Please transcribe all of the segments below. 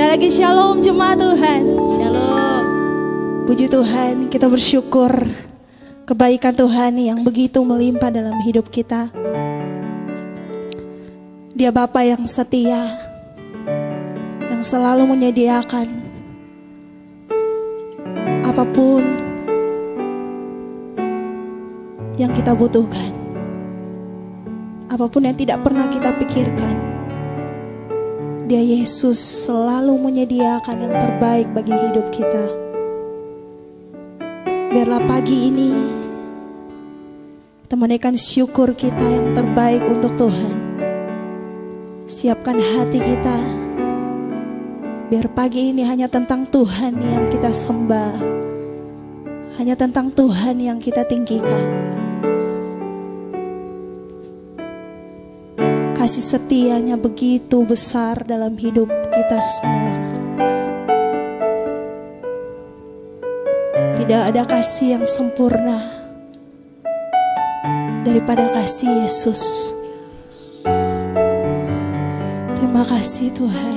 Sekali lagi shalom jemaat Tuhan. Shalom. Puji Tuhan, kita bersyukur kebaikan Tuhan yang begitu melimpah dalam hidup kita. Dia Bapa yang setia, yang selalu menyediakan apapun yang kita butuhkan, apapun yang tidak pernah kita pikirkan. Dia Yesus selalu menyediakan yang terbaik bagi hidup kita. Biarlah pagi ini kita menaikkan syukur kita yang terbaik untuk Tuhan. Siapkan hati kita, biar pagi ini hanya tentang Tuhan yang kita sembah, hanya tentang Tuhan yang kita tinggikan. Kasih setianya begitu besar dalam hidup kita semua. Tidak ada kasih yang sempurna daripada kasih Yesus. Terima kasih Tuhan.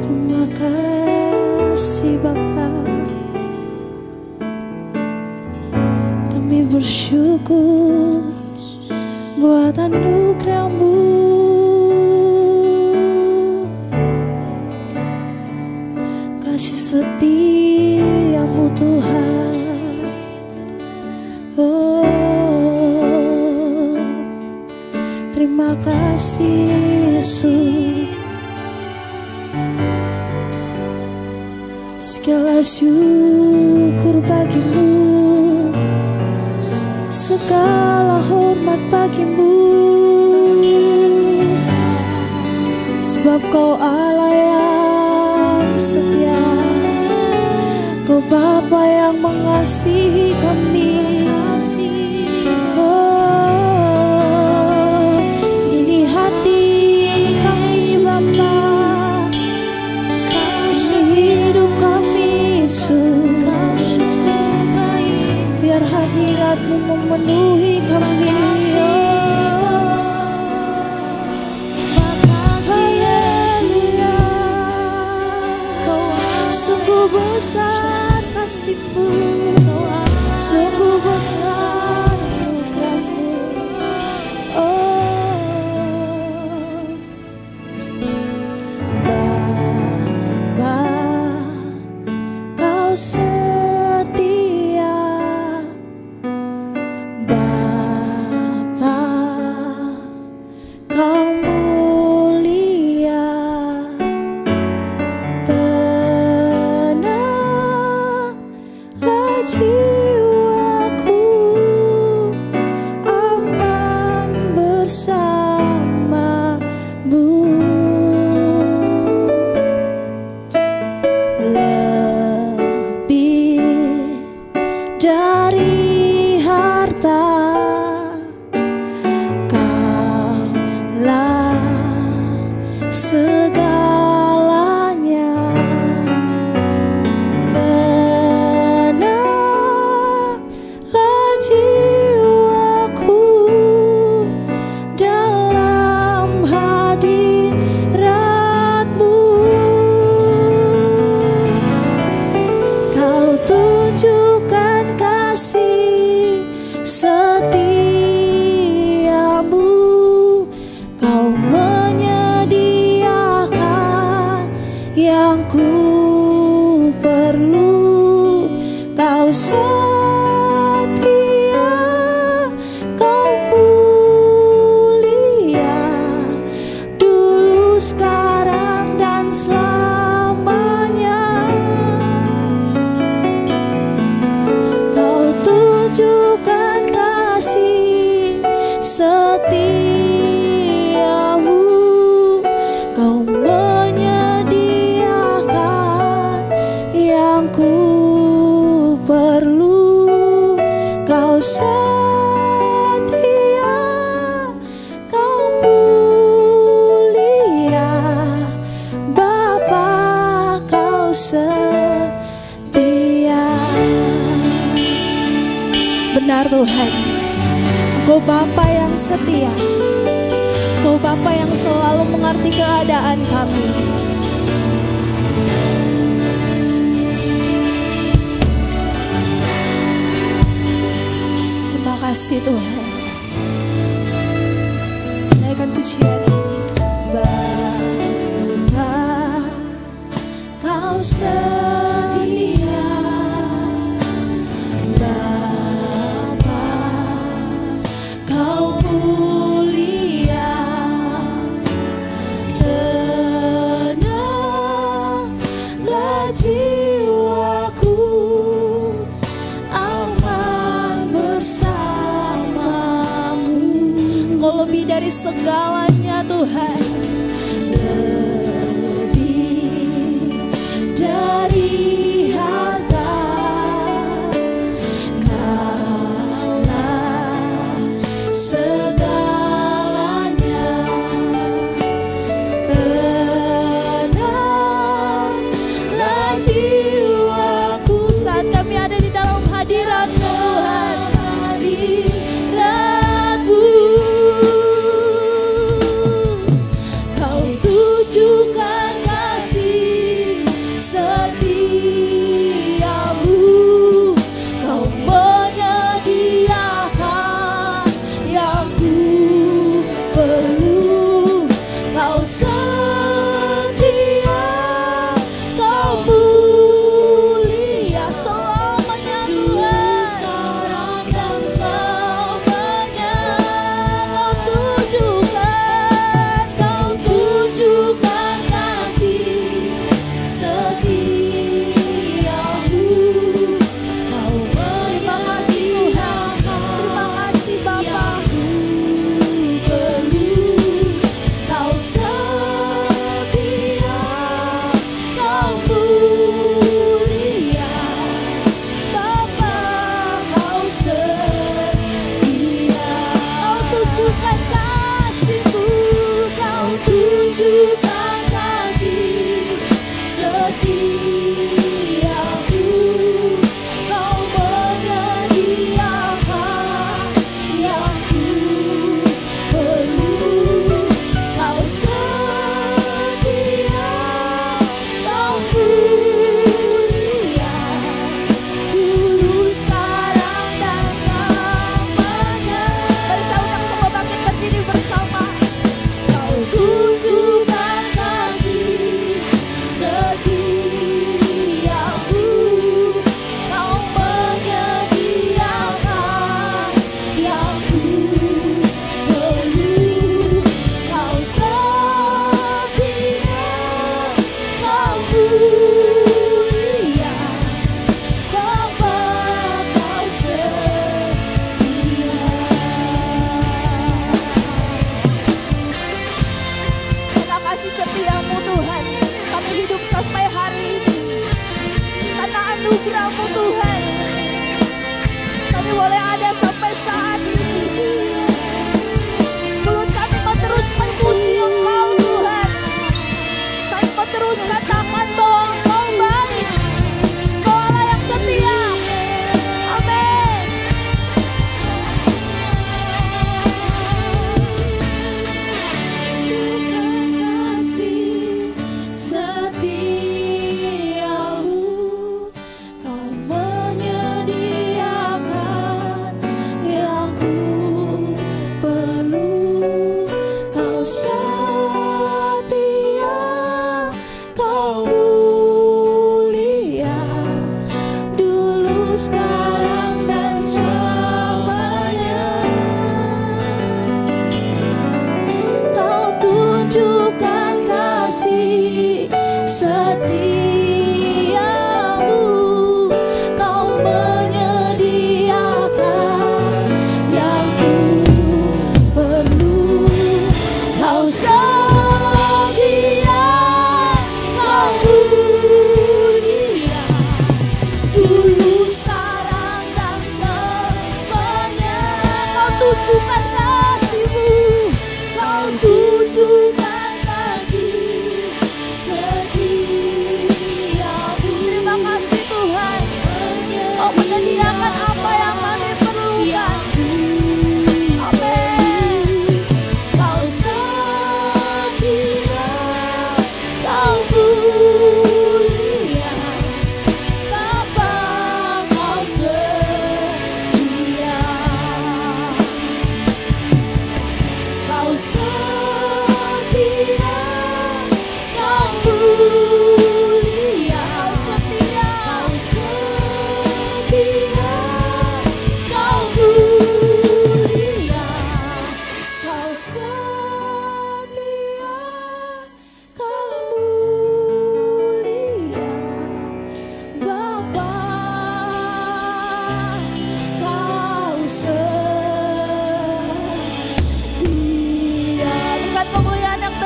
Terima kasih Bapa. Kami bersyukur buat anugerah-Mu. Kasih setia-Mu Tuhan. Oh, terima kasih Yesus. Segala syukur bagi-Mu, segala hormat bagi-Mu, sebab Kau Allah yang setia, Kau Bapa yang mengasihi kami. Oh, ini hati kami Bapa, ini hidup kami Yesus. Biar hadirat-Mu memenuhi kami. Haleluya. Sungguh besar kasih-Mu, sungguh besar anugerah-Mu. Oh, Bapa, Kau setia. Bapa, Kau mulia. Tenanglah jiwaku, aman bersama-Mu. Lebih dari harta, Kaulah segalanya. Tenanglah jiwaku dalam hadirat-Mu. Kau tunjukkan kasih setia-Mu, Kau menyediakan yang ku perlu. Kau setia, Kau mulia, dulu, sekarang, dan selamanya. Kau tunjukkan kasih setia-Mu, Kau menyediakan yang ku perlu. Kau setia, Kau mulia, Bapa, Kau setia. Benar Tuhan, Engkau Bapa yang setia, Engkau Bapa yang selalu mengerti keadaan kami. Terima kasih Tuhan. Naikkan pujian ini. Bapa, Kau setia. Bapa, Kau mulia. Tenanglah jiwaku, aman bersamamu. Kau lebih dari segalanya Tuhan, lebih dari harta. Kaulah segalanya. Tenanglah jiwaku saat kami ada di dalam hadirat-Mu Tuhan. Hadirat-Mu, Kau tunjukkan kasih setiamu. Kau menyediakan yang ku perlu. Kau setia, Kau mulia selamanya Tuhan. Sekarang dan selamanya Kau tunjukkan kasih setiamu. Kau terima kasih Tuhan, terima kasih Bapa. Kau setia, Kau mulia. Bapa, Kau setia. Kau tunjukkan kasih-Mu, Kau tunjukkan kasih setiamu. Kau menyediakan yang ku perlu. Kau setia, Kau mulia. Dulu, sekarang, dan selamanya. Mari saya undang semua bangkit berdiri bersama. Kau tunjukkan kasih setiamu. Kau menyediakan yang ku perlu. Kau setia, Kau mulia. Bapa, Kau setia. Karena kasih setiamu Tuhan, kami hidup sampai hari ini. Karena anugerah-Mu Tuhan, kami boleh ada sampai saat ini. Mulut kami mau terus memuji Engkau Tuhan. Kami mau terus katakan bahwa Engkau baik, Engkau Allah yang setia. Amin. Tunjukkan kasih setiamu. Kau menyediakan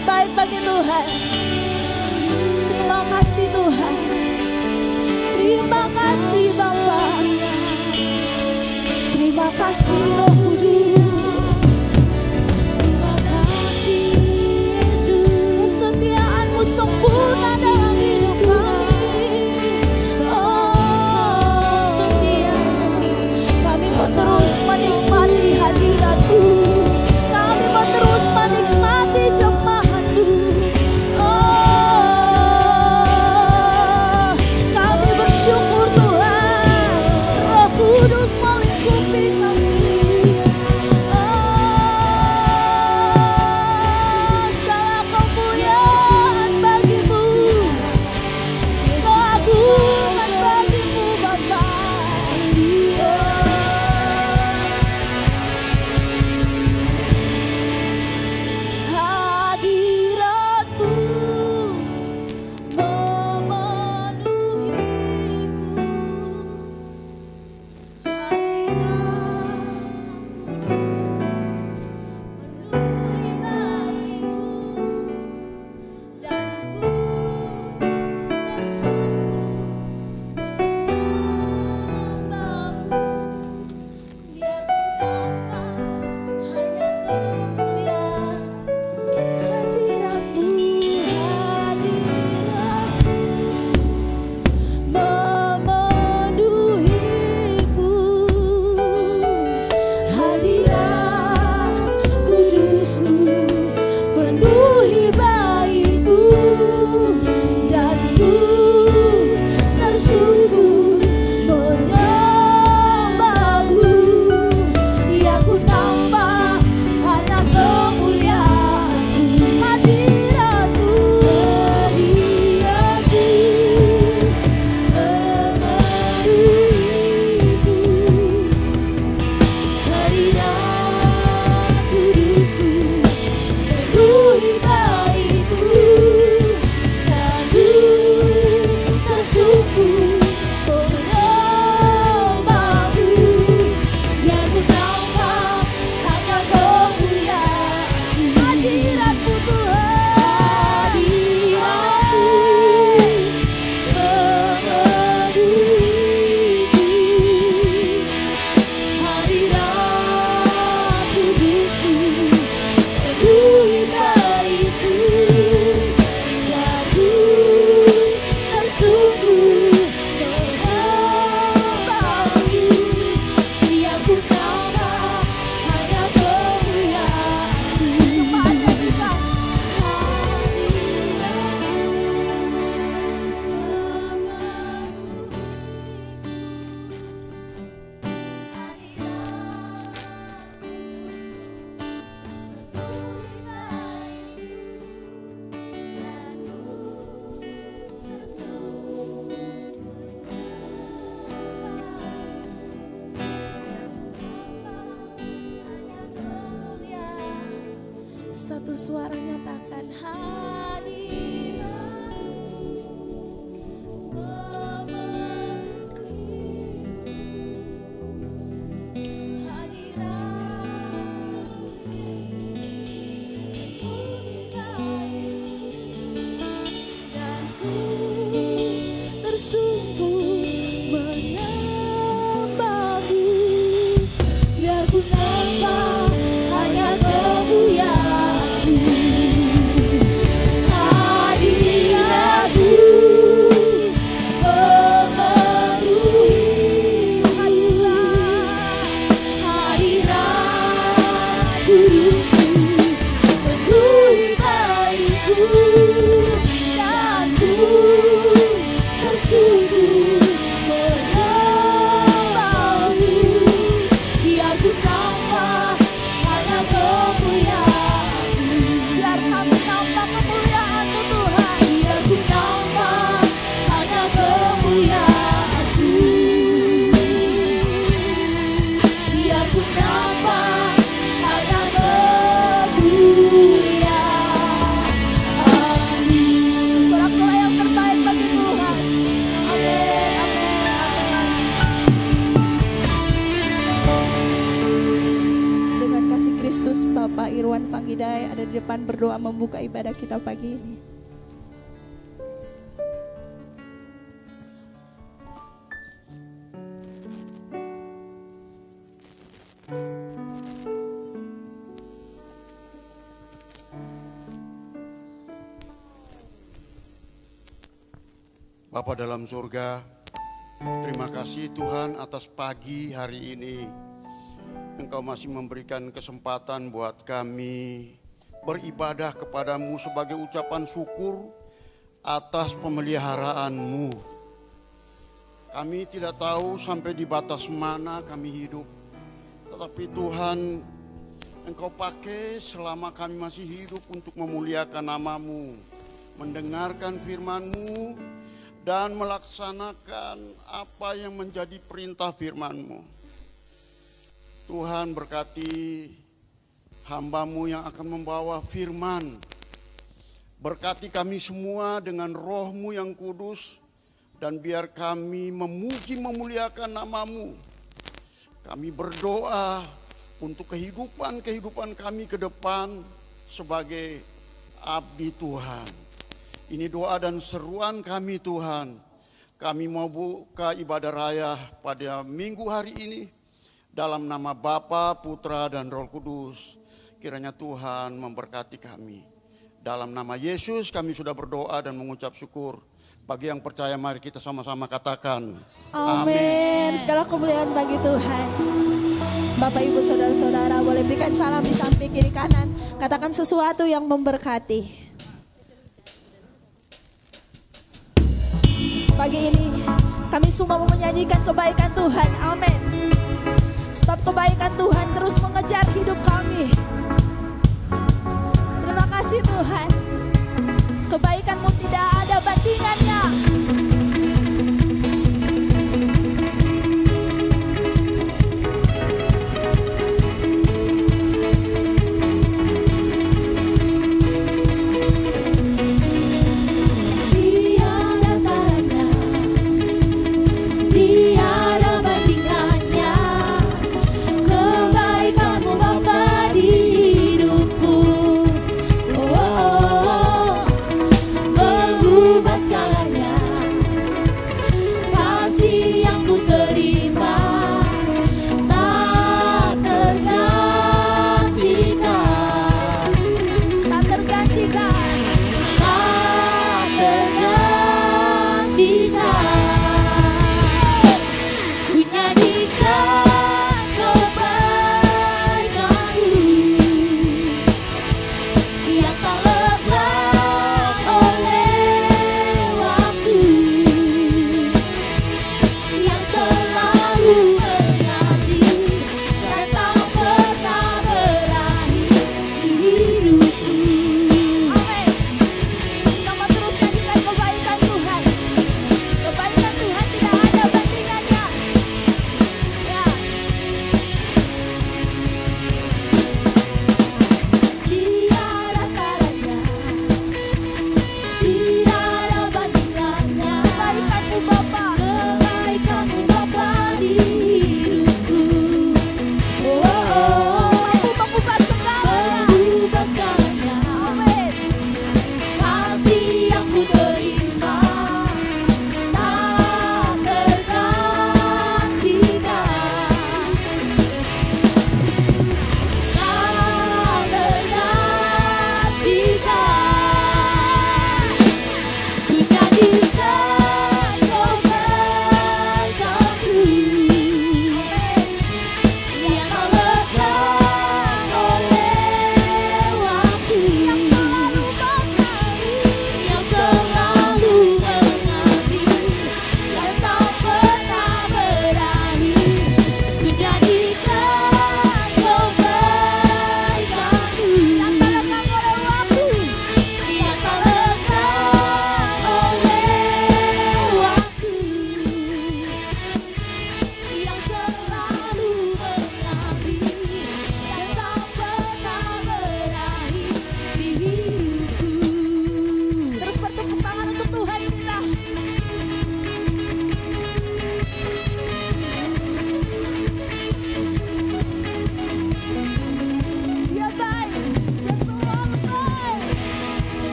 terbaik bagi Tuhan. Terima kasih Tuhan. Terima kasih Bapa. Terima kasih Roh Kudus. Terima kasih Yesus. Kesetiaan-Mu sempurna dalam hidup kami. Oh, setia. Kami mau terus menikmati hadirat-Mu. Kami mau terus menikmati jemaat-Mu. Oh, kami bersyukur Tuhan. Roh Kudus melingkupi kami. Oh, segala kemuliaan bagi-Mu, keagungan bagi-Mu Bapa. Hadirat-Mu memenuhiku. Hadirat Kudus-Mu memenuhi bayi-Mu, dan ku tersungkur menyembah-Mu. Biar ku nampak hanya kemuliaan hadirat-Mu, memenuhiku. Hadirat Kudus-Mu penuhi bayi-Mu, dan ku tersungkur menyembah-Mu. Biar ku nampak hanya kemuliaan-Mu. Hadirat-Mu, hadirat-Mu memenuhiku. Hadirat Kudus-Mu penuhi bayi-Mu, dan ku tersungkur menyembah-Mu. Biar ku nampak hanya kemuliaan-Mu. Hadirat-Mu Tuhan, hadirat-Mu memenuhiku. Hadirat Kudus-Mu penuhi bayi-Mu, dan ku tersungkur menyembah-Mu. Biar ku nampak hanya kemuliaan-Mu. Coba nyanyikan. Satu suara nyatakan hadirat memenuhiku. Hadirat Kudus-Mu penuhi bayi-Mu, dan ku tersungkur menyembah-Mu. Biar ku nampak hanya kemuliaan-Mu. Hadirat-Mu memenuhiku. Hadirat Kudus-Mu penuhi bayi-Mu, dan ku tersungkur menyembah-Mu. Biar ku nampak hanya kemuliaan-Mu. Biar kami nampak kemuliaan-Mu Tuhan. Biar ku nampak hanya kemuliaan-Mu. Biar ku nampak hanya kemuliaan-Mu. berdoa membuka ibadah kita pagi ini. Bapa dalam surga, terima kasih Tuhan atas pagi hari ini. Engkau masih memberikan kesempatan buat kami beribadah kepadamu sebagai ucapan syukur atas pemeliharaanmu. Kami tidak tahu sampai di batas mana kami hidup, tetapi Tuhan, Engkau pakai selama kami masih hidup untuk memuliakan nama-Mu, mendengarkan firman-Mu, dan melaksanakan apa yang menjadi perintah firman-Mu. Tuhan berkati hamba-Mu yang akan membawa firman. Berkati kami semua dengan roh-Mu yang kudus, dan biar kami memuji memuliakan nama-Mu. Kami berdoa untuk kehidupan kami ke depan sebagai abdi Tuhan. Ini doa dan seruan kami Tuhan. Kami mau buka ibadah raya pada minggu hari ini dalam nama Bapa, Putra, dan Roh Kudus. Kiranya Tuhan memberkati kami. Dalam nama Yesus kami sudah berdoa dan mengucap syukur. Bagi yang percaya mari kita sama-sama katakan Amin. Segala kemuliaan bagi Tuhan. Bapak, Ibu, Saudara-saudara boleh berikan salam di samping kiri kanan. Katakan sesuatu yang memberkati. Pagi ini kami semua mau menyanyikan kebaikan Tuhan. Amin. Sebab kebaikan Tuhan terus mengejar hidup kami. Terima kasih Tuhan. Kebaikan-Mu tidak ada bandingannya. Amin.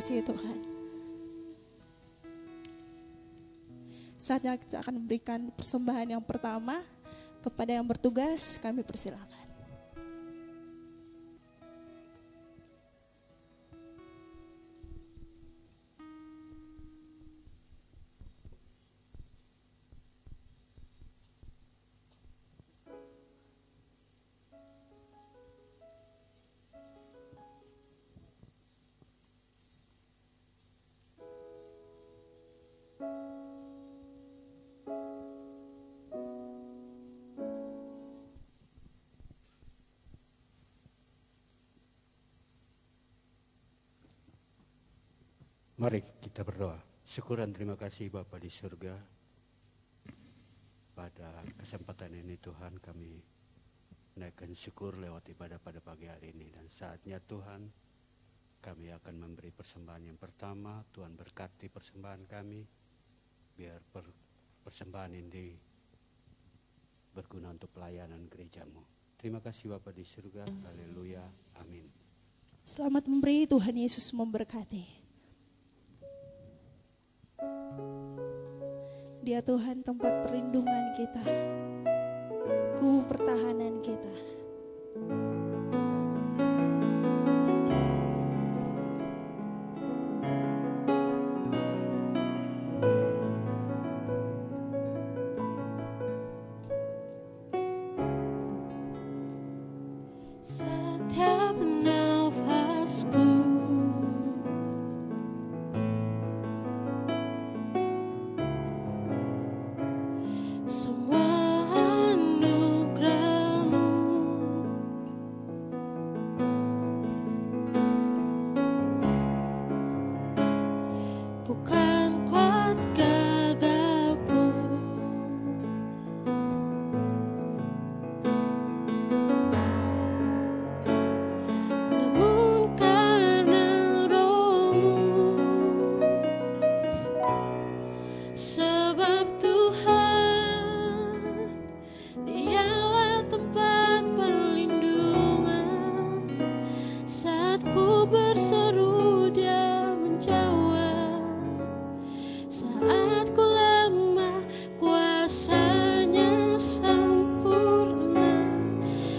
kasih Tuhan. Saatnya kita akan memberikan persembahan yang pertama. Kepada yang bertugas, kami persilakan. Mari kita berdoa. Syukur dan terima kasih Bapa di surga. Pada kesempatan ini Tuhan kami naikkan syukur lewat ibadah pada pagi hari ini. Dan saatnya Tuhan kami akan memberi persembahan yang pertama. Tuhan berkati persembahan kami. Biar persembahan ini berguna untuk pelayanan gerejamu. Terima kasih Bapa di surga. Haleluya. Amin. Selamat memberi, Tuhan Yesus memberkati. Dia Tuhan tempat perlindungan kita, kubu pertahanan kita. Setiap nafasku kekurangan aku, sebab Tuhan dialah tempat perlindungan. Saat ku berseru Dia menjawab, saat ku lemah kuasa-Nya sempurna.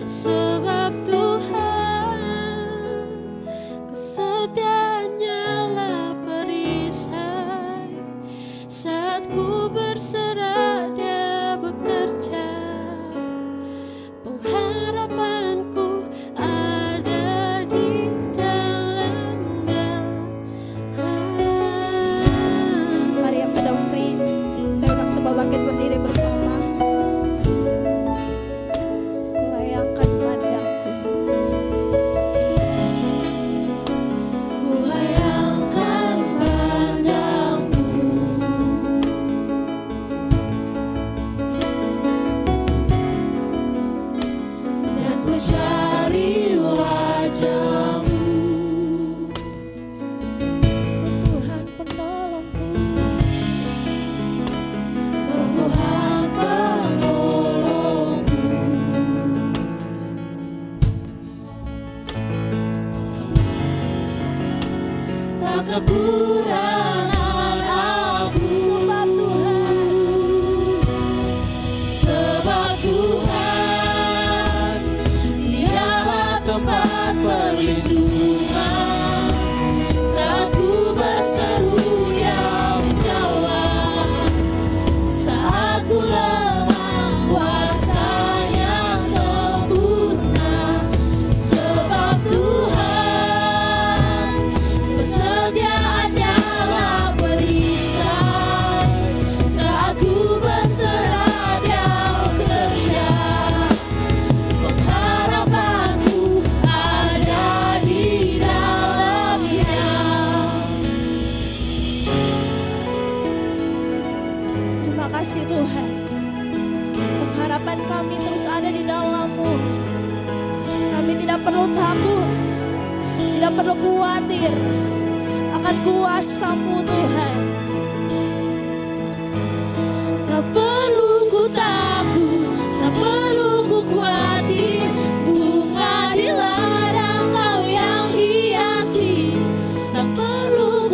Sebab Tuhan bersedia adalah perisai. Saat ku berserah Dia bekerja. Pengharapanku ada di dalam-Nya. Terima kasih Tuhan. Pengharapan kami terus ada di dalam-Mu. Kami tidak perlu takut, tidak perlu khawatir akan kuasa-Mu Tuhan. Tak perlu ku takut, tak perlu ku khawatir. Bunga di ladang Kau yang hiasi. Tak perlu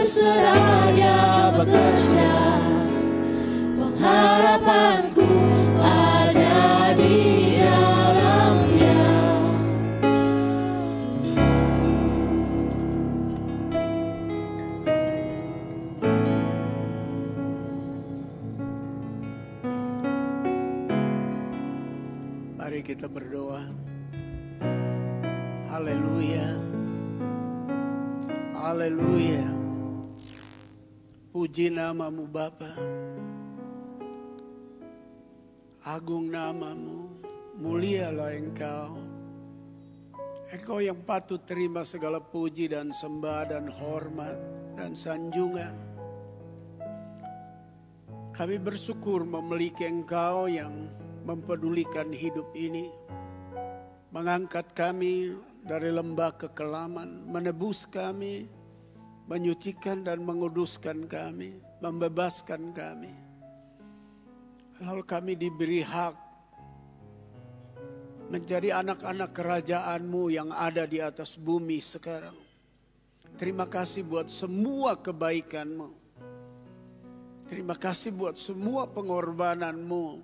terserah Dia bekerja. Pengharapanku ada di dalam Dia. Mari kita berdoa. Haleluya. Haleluya. Puji namamu Bapa. Agung namamu, mulialah Engkau. Engkau yang patut terima segala puji dan sembah dan hormat dan sanjungan. Kami bersyukur memiliki Engkau yang mempedulikan hidup ini. Mengangkat kami dari lembah kekelaman, menebus kami, menyucikan dan menguduskan kami, membebaskan kami. Lalu kami diberi hak menjadi anak-anak kerajaan-Mu yang ada di atas bumi sekarang. Terima kasih buat semua kebaikan-Mu. Terima kasih buat semua pengorbanan-Mu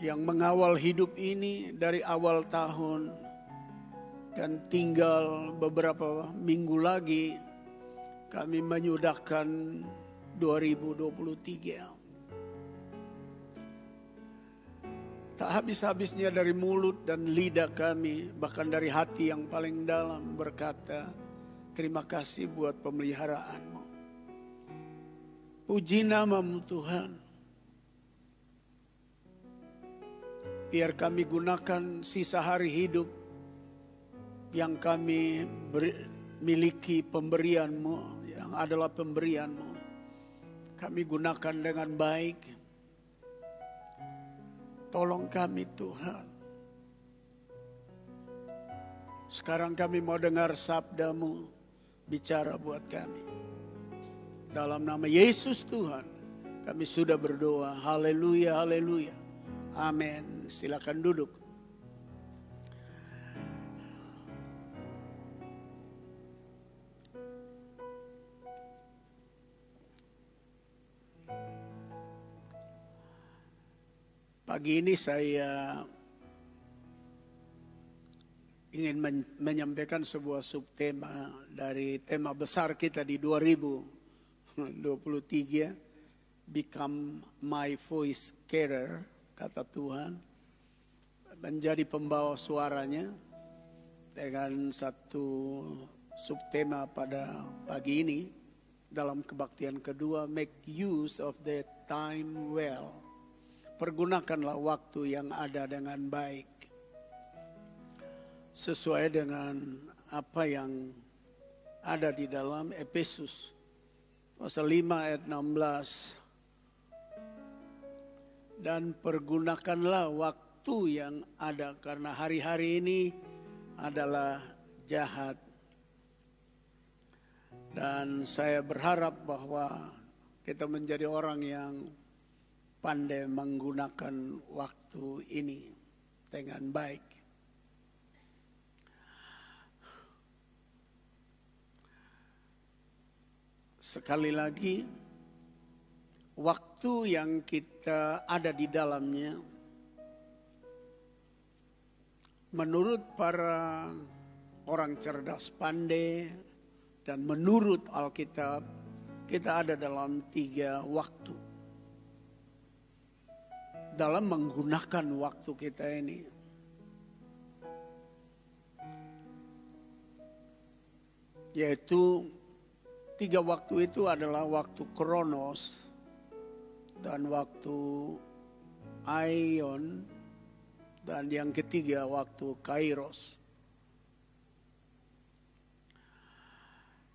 yang mengawal hidup ini dari awal tahun. Dan tinggal beberapa minggu lagi kami menyudahkan 2023. Tak habis-habisnya dari mulut dan lidah kami, bahkan dari hati yang paling dalam berkata, terima kasih buat pemeliharaan-Mu. Puji namamu Tuhan. Biar kami gunakan sisa hari hidup yang kami miliki pemberian-Mu, yang adalah pemberian-Mu. Kami gunakan dengan baik. Tolong kami Tuhan. Sekarang kami mau dengar sabda-Mu bicara buat kami. Dalam nama Yesus Tuhan kami sudah berdoa. Haleluya, haleluya. Amin. Silakan duduk. Pagi ini saya ingin menyampaikan sebuah subtema dari tema besar kita di 2023, Become My Voice Carrier, kata Tuhan, menjadi pembawa suaranya, dengan satu subtema pada pagi ini dalam kebaktian kedua, Make Use of the Time Well. Pergunakanlah waktu yang ada dengan baik. Sesuai dengan apa yang ada di dalam Efesus pasal 5 ayat 16. Dan pergunakanlah waktu yang ada karena hari-hari ini adalah jahat. Dan saya berharap bahwa kita menjadi orang yang pandai menggunakan waktu ini dengan baik. Sekali lagi, waktu yang kita ada di dalamnya, menurut para orang cerdas pandai dan menurut Alkitab, kita ada dalam 3 waktu. Dalam menggunakan waktu kita ini, yaitu 3 waktu itu adalah waktu Kronos dan waktu Aion, dan yang ketiga waktu Kairos.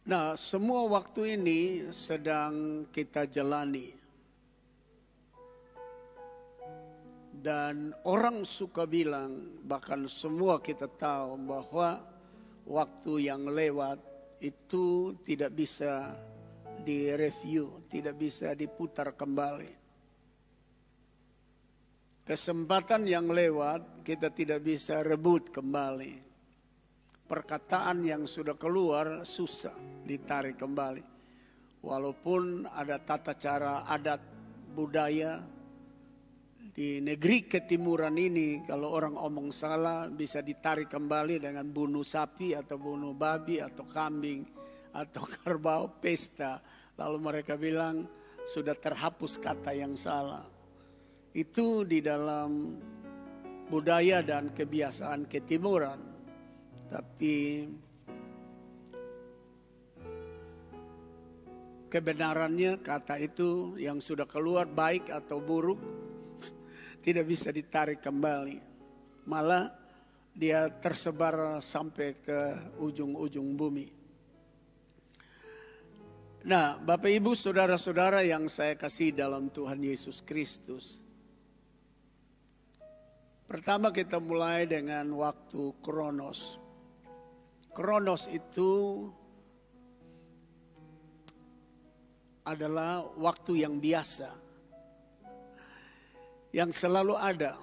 Nah, semua waktu ini sedang kita jalani. Dan orang suka bilang, bahkan semua kita tahu bahwa waktu yang lewat itu tidak bisa direview, tidak bisa diputar kembali. Kesempatan yang lewat kita tidak bisa rebut kembali. perkataan yang sudah keluar susah ditarik kembali. Walaupun ada tata cara adat budaya di negeri ketimuran ini, kalau orang omong salah bisa ditarik kembali dengan bunuh sapi atau bunuh babi atau kambing atau kerbau pesta. Lalu mereka bilang sudah terhapus kata yang salah. Itu di dalam budaya dan kebiasaan ketimuran. Tapi kebenarannya kata itu yang sudah keluar baik atau buruk tidak bisa ditarik kembali. Malah dia tersebar sampai ke ujung-ujung bumi. Nah, Bapak Ibu saudara-saudara yang saya kasih dalam Tuhan Yesus Kristus. Pertama kita mulai dengan waktu Kronos. Kronos itu adalah waktu yang biasa, yang selalu ada.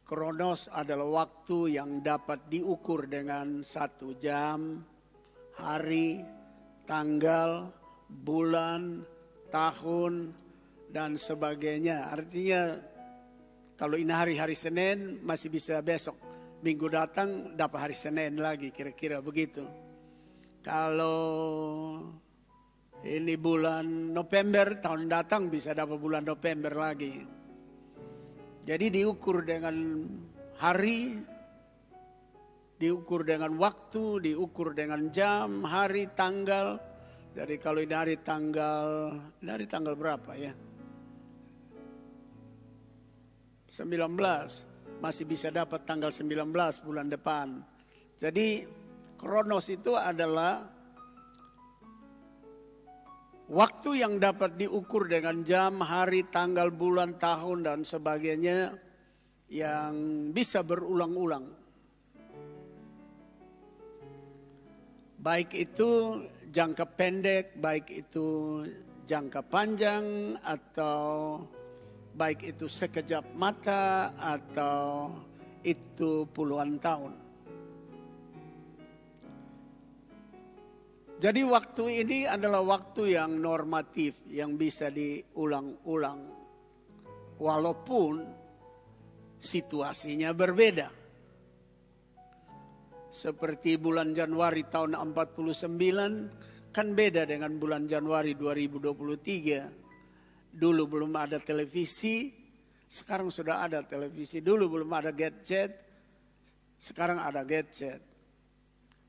Kronos adalah waktu yang dapat diukur dengan 1 jam, hari, tanggal, bulan, tahun, dan sebagainya. Artinya kalau ini hari Senin masih bisa besok. Minggu datang dapat hari Senin lagi, kira-kira begitu. Kalau ini bulan November, tahun datang bisa dapat bulan November lagi. Jadi diukur dengan hari, diukur dengan waktu, diukur dengan jam, hari, tanggal. Jadi kalau ini hari tanggal berapa ya? 19. Masih bisa dapat tanggal 19 bulan depan. Jadi Kronos itu adalah waktu yang dapat diukur dengan jam, hari, tanggal, bulan, tahun, dan sebagainya yang bisa berulang-ulang. Baik itu jangka pendek, baik itu jangka panjang, atau baik itu sekejap mata atau itu puluhan tahun. Jadi waktu ini adalah waktu yang normatif, yang bisa diulang-ulang. Walaupun situasinya berbeda. Seperti bulan Januari tahun 49 kan beda dengan bulan Januari 2023. Dulu belum ada televisi, sekarang sudah ada televisi. Dulu belum ada gadget, sekarang ada gadget.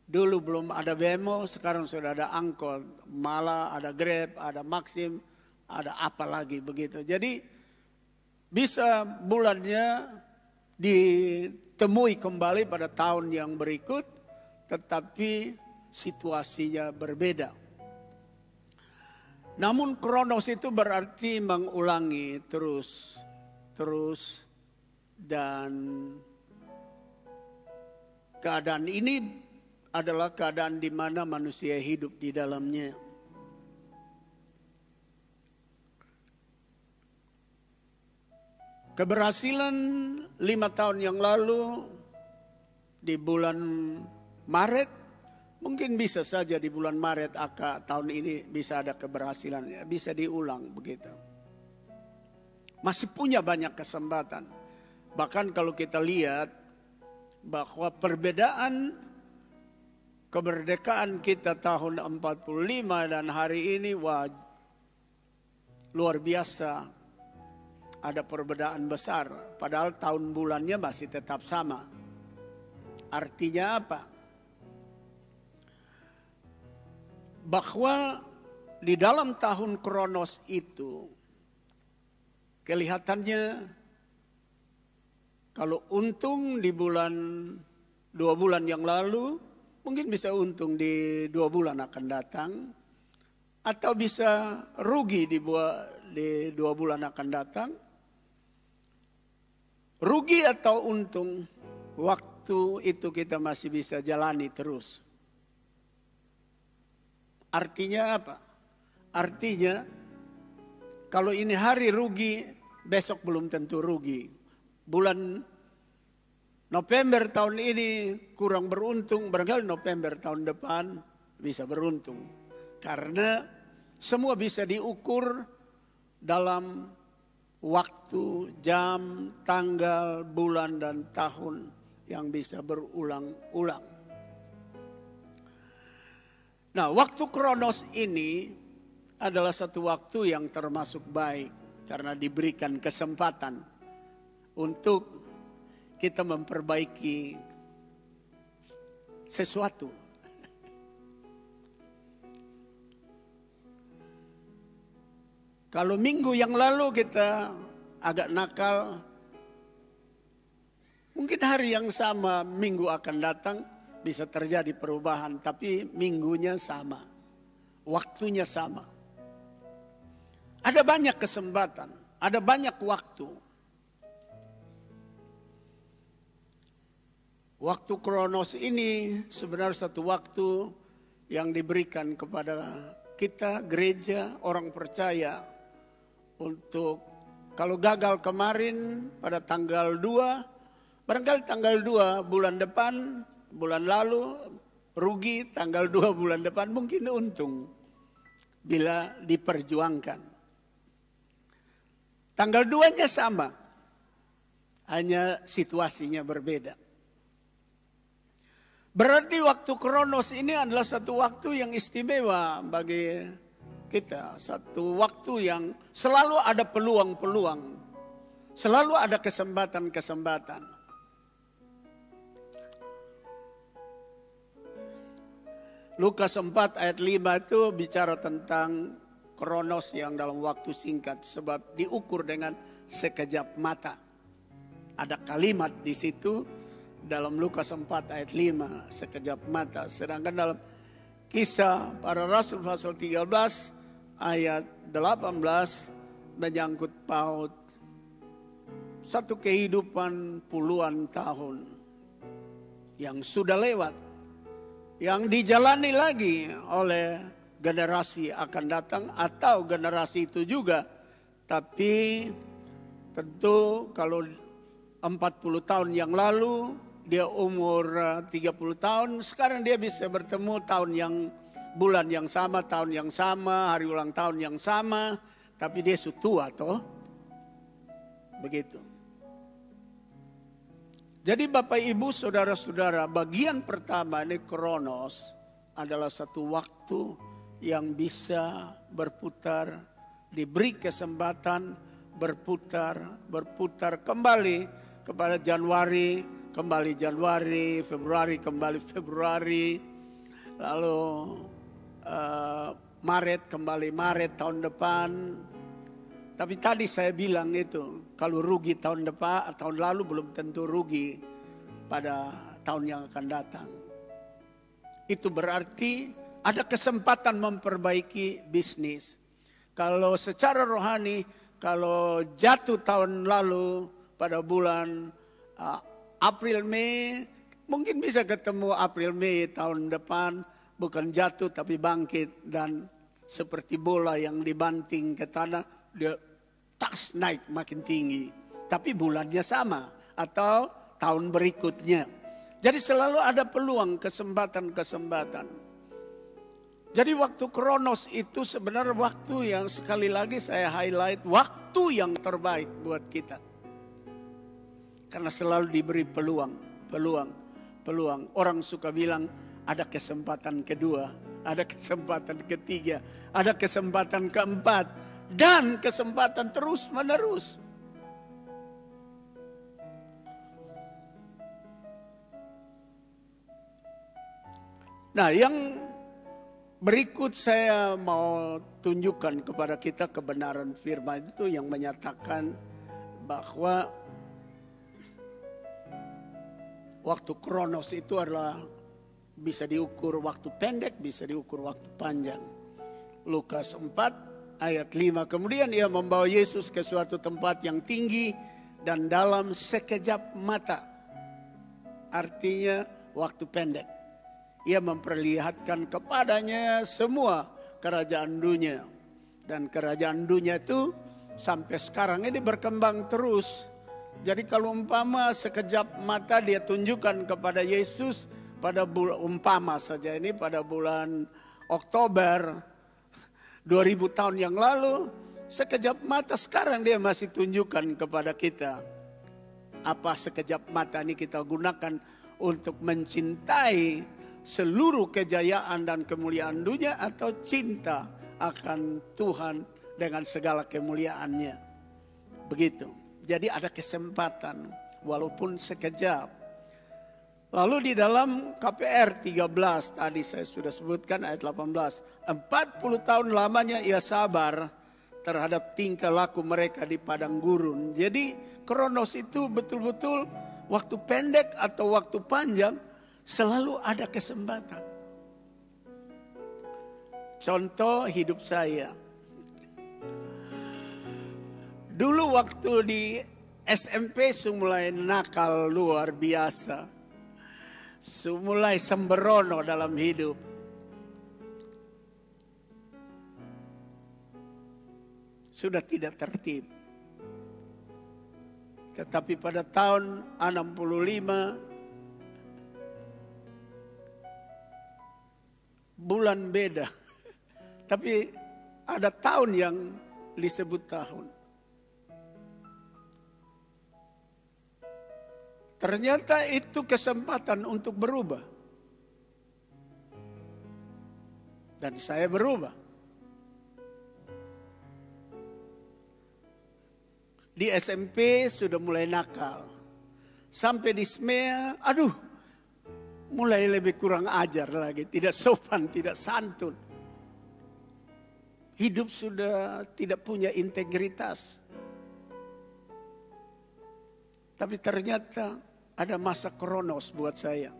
Dulu belum ada bemo, sekarang sudah ada angkot. Malah ada Grab, ada Maxim, ada apa lagi begitu. Jadi bisa bulannya ditemui kembali pada tahun yang berikut, tetapi situasinya berbeda. Namun Kronos itu berarti mengulangi terus dan keadaan ini adalah keadaan di mana manusia hidup di dalamnya. Keberhasilan 5 tahun yang lalu di bulan Maret, mungkin bisa saja di bulan Maret tahun ini bisa ada keberhasilan, bisa diulang begitu. Masih punya banyak kesempatan. Bahkan kalau kita lihat bahwa perbedaan kemerdekaan kita tahun 45 dan hari ini luar biasa. Ada perbedaan besar, padahal tahun bulannya masih tetap sama. Artinya apa? Bahwa di dalam tahun Kronos itu kelihatannya kalau untung di 2 bulan yang lalu, mungkin bisa untung di 2 bulan akan datang, atau bisa rugi di 2 bulan akan datang. Rugi atau untung, waktu itu kita masih bisa jalani terus. Artinya apa? Artinya kalau ini hari rugi, besok belum tentu rugi. Bulan November tahun ini kurang beruntung, barangkali November tahun depan bisa beruntung. Karena semua bisa diukur dalam waktu, jam, tanggal, bulan, dan tahun yang bisa berulang-ulang. Nah, waktu Kronos ini adalah satu waktu yang termasuk baik karena diberikan kesempatan untuk kita memperbaiki sesuatu. Kalau minggu yang lalu kita agak nakal, mungkin hari yang sama minggu akan datang bisa terjadi perubahan, tapi minggunya sama, waktunya sama. Ada banyak kesempatan, ada banyak waktu. Waktu Kronos ini sebenarnya satu waktu yang diberikan kepada kita gereja, orang percaya, untuk kalau gagal kemarin pada tanggal 2, barangkali tanggal 2 bulan depan, bulan lalu rugi, tanggal 2 bulan depan mungkin untung bila diperjuangkan. Tanggal 2-nya sama, hanya situasinya berbeda. Berarti waktu Kronos ini adalah satu waktu yang istimewa bagi kita. Satu waktu yang selalu ada peluang-peluang. Selalu ada kesempatan-kesempatan. Lukas 4 ayat 5 itu bicara tentang Kronos yang dalam waktu singkat. Sebab diukur dengan sekejap mata. Ada kalimat di situ. Dalam Lukas 4 ayat 5, sekejap mata. Sedangkan dalam Kisah Para Rasul pasal 13 ayat 18 menyangkut paut satu kehidupan puluhan tahun yang sudah lewat, yang dijalani lagi oleh generasi akan datang atau generasi itu juga. Tapi tentu kalau 40 tahun yang lalu dia umur 30 tahun, sekarang dia bisa bertemu bulan yang sama, tahun yang sama, hari ulang tahun yang sama, tapi dia sudah tua toh. Begitu. Jadi Bapak Ibu saudara-saudara, bagian pertama ini Kronos adalah satu waktu yang bisa berputar, diberi kesempatan berputar kembali kepada Januari, kembali Januari, Februari, kembali Februari, lalu Maret, kembali Maret tahun depan. Tapi tadi saya bilang itu, kalau rugi tahun depan, tahun lalu belum tentu rugi pada tahun yang akan datang. Itu berarti ada kesempatan memperbaiki bisnis. Kalau secara rohani, kalau jatuh tahun lalu pada bulan April, Mei, mungkin bisa ketemu April, Mei tahun depan, bukan jatuh tapi bangkit. Dan seperti bola yang dibanting ke tanah, dia tas naik makin tinggi. Tapi bulannya sama atau tahun berikutnya. Jadi selalu ada peluang, kesempatan-kesempatan. Jadi waktu Kronos itu sebenarnya waktu yang sekali lagi saya highlight, waktu yang terbaik buat kita. Karena selalu diberi peluang. Orang suka bilang ada kesempatan kedua, ada kesempatan ketiga, ada kesempatan keempat, dan kesempatan terus menerus. Nah, yang berikut saya mau tunjukkan kepada kita kebenaran firman itu yang menyatakan bahwa waktu Kronos itu adalah bisa diukur waktu pendek, bisa diukur waktu panjang. Lukas 4 ayat 5. Kemudian ia membawa Yesus ke suatu tempat yang tinggi dan dalam sekejap mata. Artinya waktu pendek. Ia memperlihatkan kepadanya semua kerajaan dunia. Dan kerajaan dunia itu sampai sekarang ini berkembang terus. Jadi kalau umpama sekejap mata dia tunjukkan kepada Yesus pada bulan, umpama saja ini pada bulan Oktober 2000 tahun yang lalu, sekejap mata sekarang dia masih tunjukkan kepada kita. Apa sekejap mata ini kita gunakan untuk mencintai seluruh kejayaan dan kemuliaan dunia, atau cinta akan Tuhan dengan segala kemuliaannya. Begitu. Jadi ada kesempatan walaupun sekejap. Lalu di dalam KPR 13 tadi saya sudah sebutkan ayat 18. 40 tahun lamanya ia sabar terhadap tingkah laku mereka di padang gurun. Jadi kronos itu betul-betul waktu pendek atau waktu panjang selalu ada kesempatan. Contoh hidup saya. Dulu waktu di SMP mulai nakal luar biasa. Mulai sembrono dalam hidup. Sudah tidak tertib. Tetapi pada tahun 65 bulan beda. Tapi ada tahun yang disebut tahun. Ternyata itu kesempatan untuk berubah. Dan saya berubah. Di SMP sudah mulai nakal. Sampai di SMEA, mulai lebih kurang ajar lagi. Tidak sopan, tidak santun. Hidup sudah tidak punya integritas. Tapi ternyata ada masa kronos buat saya.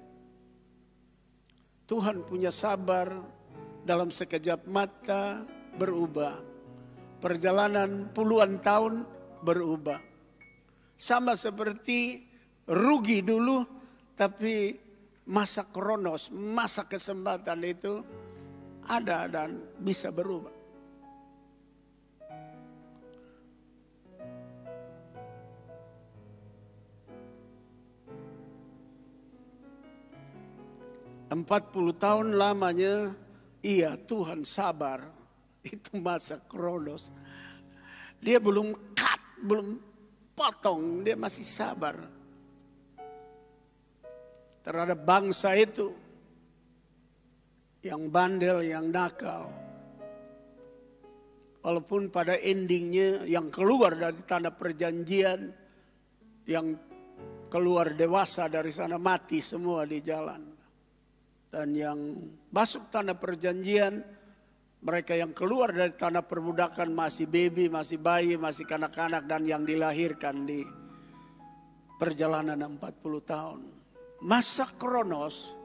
Tuhan punya sabar, dalam sekejap mata berubah. Perjalanan puluhan tahun berubah. Sama seperti rugi dulu, tapi masa kronos, masa kesempatan itu ada dan bisa berubah. Empat 40 tahun lamanya, iya Tuhan sabar. Itu masa kronos. Dia belum cut, belum potong, dia masih sabar. Terhadap bangsa itu, yang bandel, yang nakal. Walaupun pada endingnya yang keluar dari tanah perjanjian, yang keluar dewasa dari sana mati semua di jalan. Dan yang masuk tanah perjanjian, mereka yang keluar dari tanah perbudakan masih baby, masih bayi, masih kanak-kanak, dan yang dilahirkan di perjalanan 40 tahun. Masa kronos,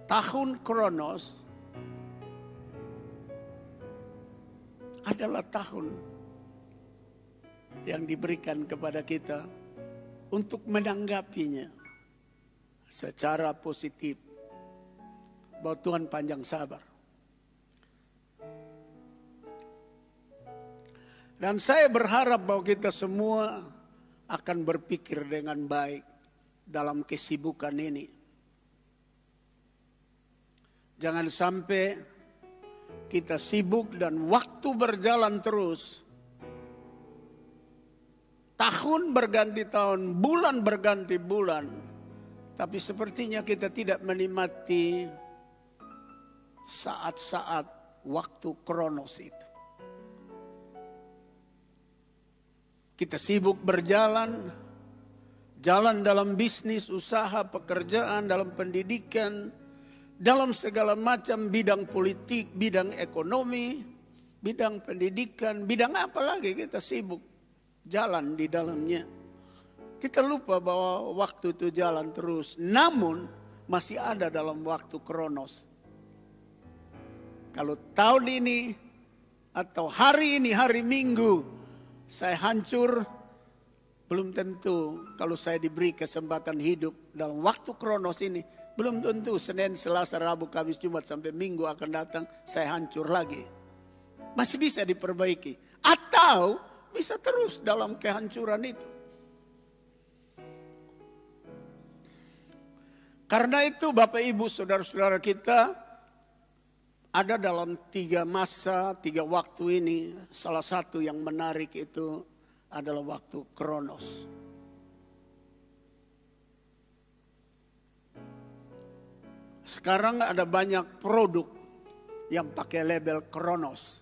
tahun kronos adalah tahun yang diberikan kepada kita untuk menanggapinya secara positif, bahwa Tuhan panjang sabar. Dan saya berharap bahwa kita semua akan berpikir dengan baik dalam kesibukan ini. Jangan sampai kita sibuk dan waktu berjalan terus. Tahun berganti tahun, bulan berganti bulan. Tapi sepertinya kita tidak menikmati saat-saat waktu kronos itu. Kita sibuk berjalan, jalan dalam bisnis, usaha, pekerjaan, dalam pendidikan, dalam segala macam bidang politik, bidang ekonomi, bidang pendidikan, bidang apa lagi kita sibuk jalan di dalamnya. Kita lupa bahwa waktu itu jalan terus, namun masih ada dalam waktu kronos. Kalau tahun ini atau hari ini, hari Minggu, saya hancur, belum tentu kalau saya diberi kesempatan hidup dalam waktu kronos ini, belum tentu Senin, Selasa, Rabu, Kamis, Jumat sampai Minggu akan datang, saya hancur lagi. Masih bisa diperbaiki. Atau bisa terus dalam kehancuran itu. Karena itu Bapak Ibu saudara-saudara kita ada dalam 3 masa, 3 waktu ini. Salah satu yang menarik itu adalah waktu Kronos. Sekarang ada banyak produk yang pakai label Kronos.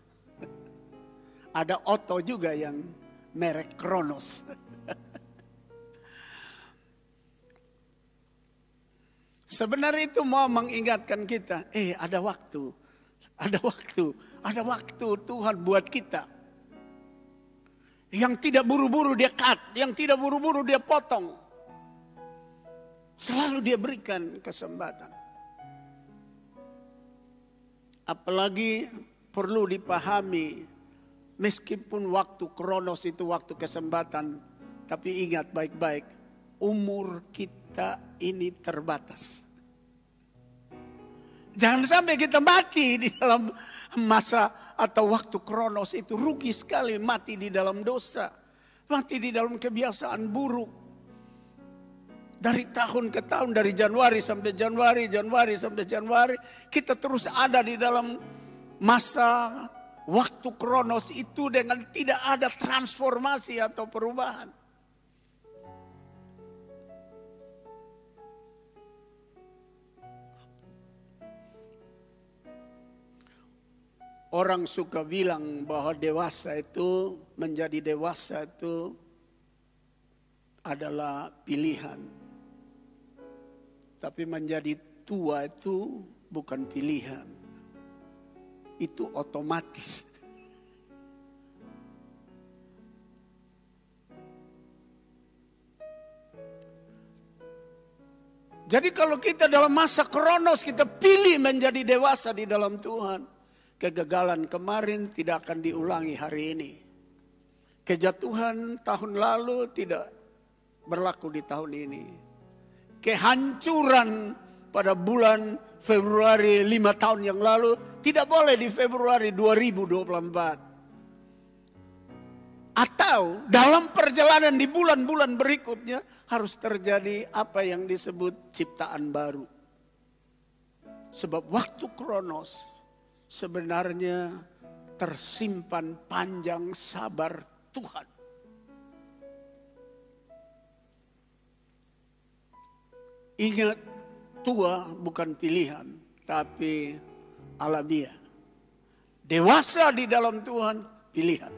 Ada Otto juga yang merek Kronos. Sebenarnya itu mau mengingatkan kita, ada waktu Tuhan buat kita. Yang tidak buru-buru dia cut, yang tidak buru-buru dia potong. Selalu dia berikan kesempatan. Apalagi perlu dipahami, meskipun waktu Kronos itu waktu kesempatan, tapi ingat baik-baik, umur kita ini terbatas. Jangan sampai kita mati di dalam masa atau waktu Kronos itu. Rugi sekali mati di dalam dosa. Mati di dalam kebiasaan buruk. Dari tahun ke tahun, dari Januari sampai Januari, Januari sampai Januari. Kita terus ada di dalam masa waktu Kronos itu dengan tidak ada transformasi atau perubahan. Orang suka bilang bahwa dewasa itu, menjadi dewasa itu adalah pilihan. Tapi menjadi tua itu bukan pilihan. Itu otomatis. Jadi kalau kita dalam masa Kronos, kita pilih menjadi dewasa di dalam Tuhan. Kegagalan kemarin tidak akan diulangi hari ini. Kejatuhan tahun lalu tidak berlaku di tahun ini. Kehancuran pada bulan Februari 5 tahun yang lalu tidak boleh di Februari 2024. Atau dalam perjalanan di bulan-bulan berikutnya harus terjadi apa yang disebut ciptaan baru. Sebab waktu Kronos sebenarnya tersimpan panjang sabar Tuhan. Ingat, tua bukan pilihan, tapi alamiah. Dewasa di dalam Tuhan, pilihan.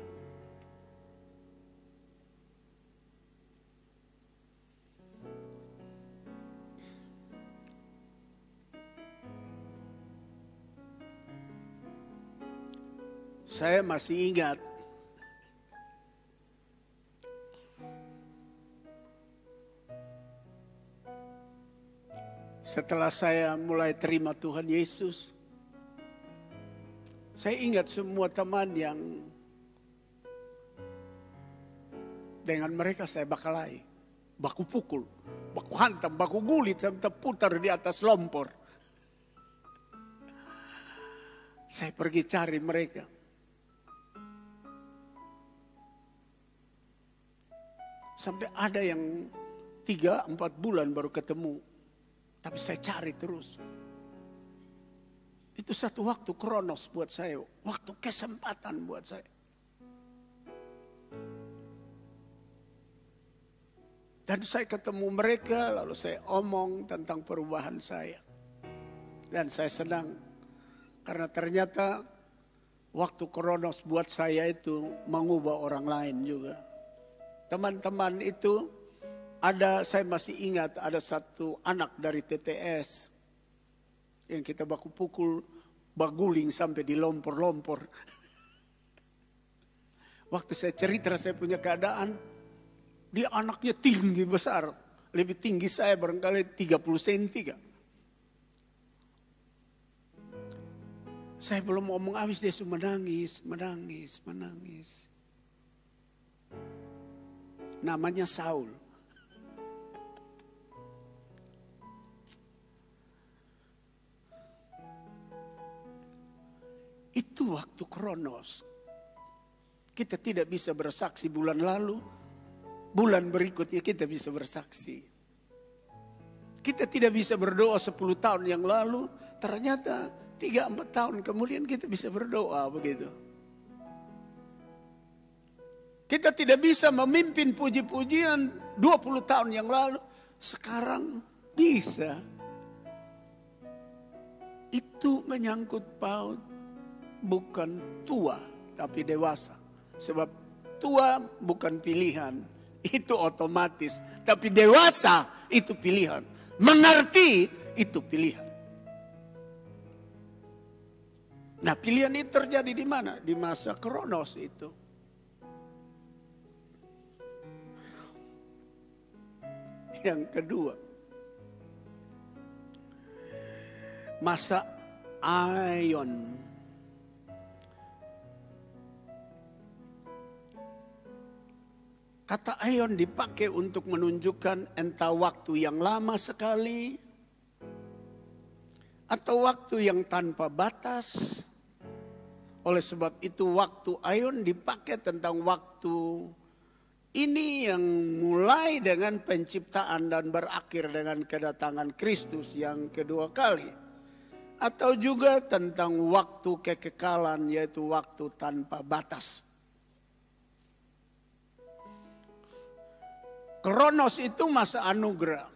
Saya masih ingat setelah saya mulai terima Tuhan Yesus, saya ingat semua teman yang dengan mereka saya bakalahi, baku pukul, baku hantam, baku gulit sampai putar di atas lompor. Saya pergi cari mereka. Sampai ada yang 3-4 bulan baru ketemu. Tapi saya cari terus. Itu satu waktu Kronos buat saya. Waktu kesempatan buat saya. Dan saya ketemu mereka, lalu saya omong tentang perubahan saya. Dan saya senang. Karena ternyata waktu Kronos buat saya itu mengubah orang lain juga. Teman-teman itu saya masih ingat ada satu anak dari TTS yang kita baku pukul, baguling sampai di lompor-lompor. Waktu saya cerita saya punya keadaan, dia anaknya tinggi besar, lebih tinggi saya barangkali 30 cm. Saya belum ngomong habis dia menangis. Namanya Saul. Itu waktu Kronos. Kita tidak bisa bersaksi bulan lalu, bulan berikutnya kita bisa bersaksi. Kita tidak bisa berdoa 10 tahun yang lalu, ternyata 3-4 tahun kemudian kita bisa berdoa begitu. Kita tidak bisa memimpin puji-pujian 20 tahun yang lalu, sekarang bisa. Itu menyangkut paut bukan tua tapi dewasa. Sebab tua bukan pilihan, itu otomatis. Tapi dewasa itu pilihan. Mengerti itu pilihan. Nah, pilihan itu terjadi di mana? Di masa Kronos itu. Yang kedua, masa Aion. Kata Aion dipakai untuk menunjukkan entah waktu yang lama sekali atau waktu yang tanpa batas. Oleh sebab itu waktu Aion dipakai tentang waktu ini yang mulai dengan penciptaan dan berakhir dengan kedatangan Kristus yang kedua kali. Atau juga tentang waktu kekekalan, yaitu waktu tanpa batas. Kronos itu masa anugerah.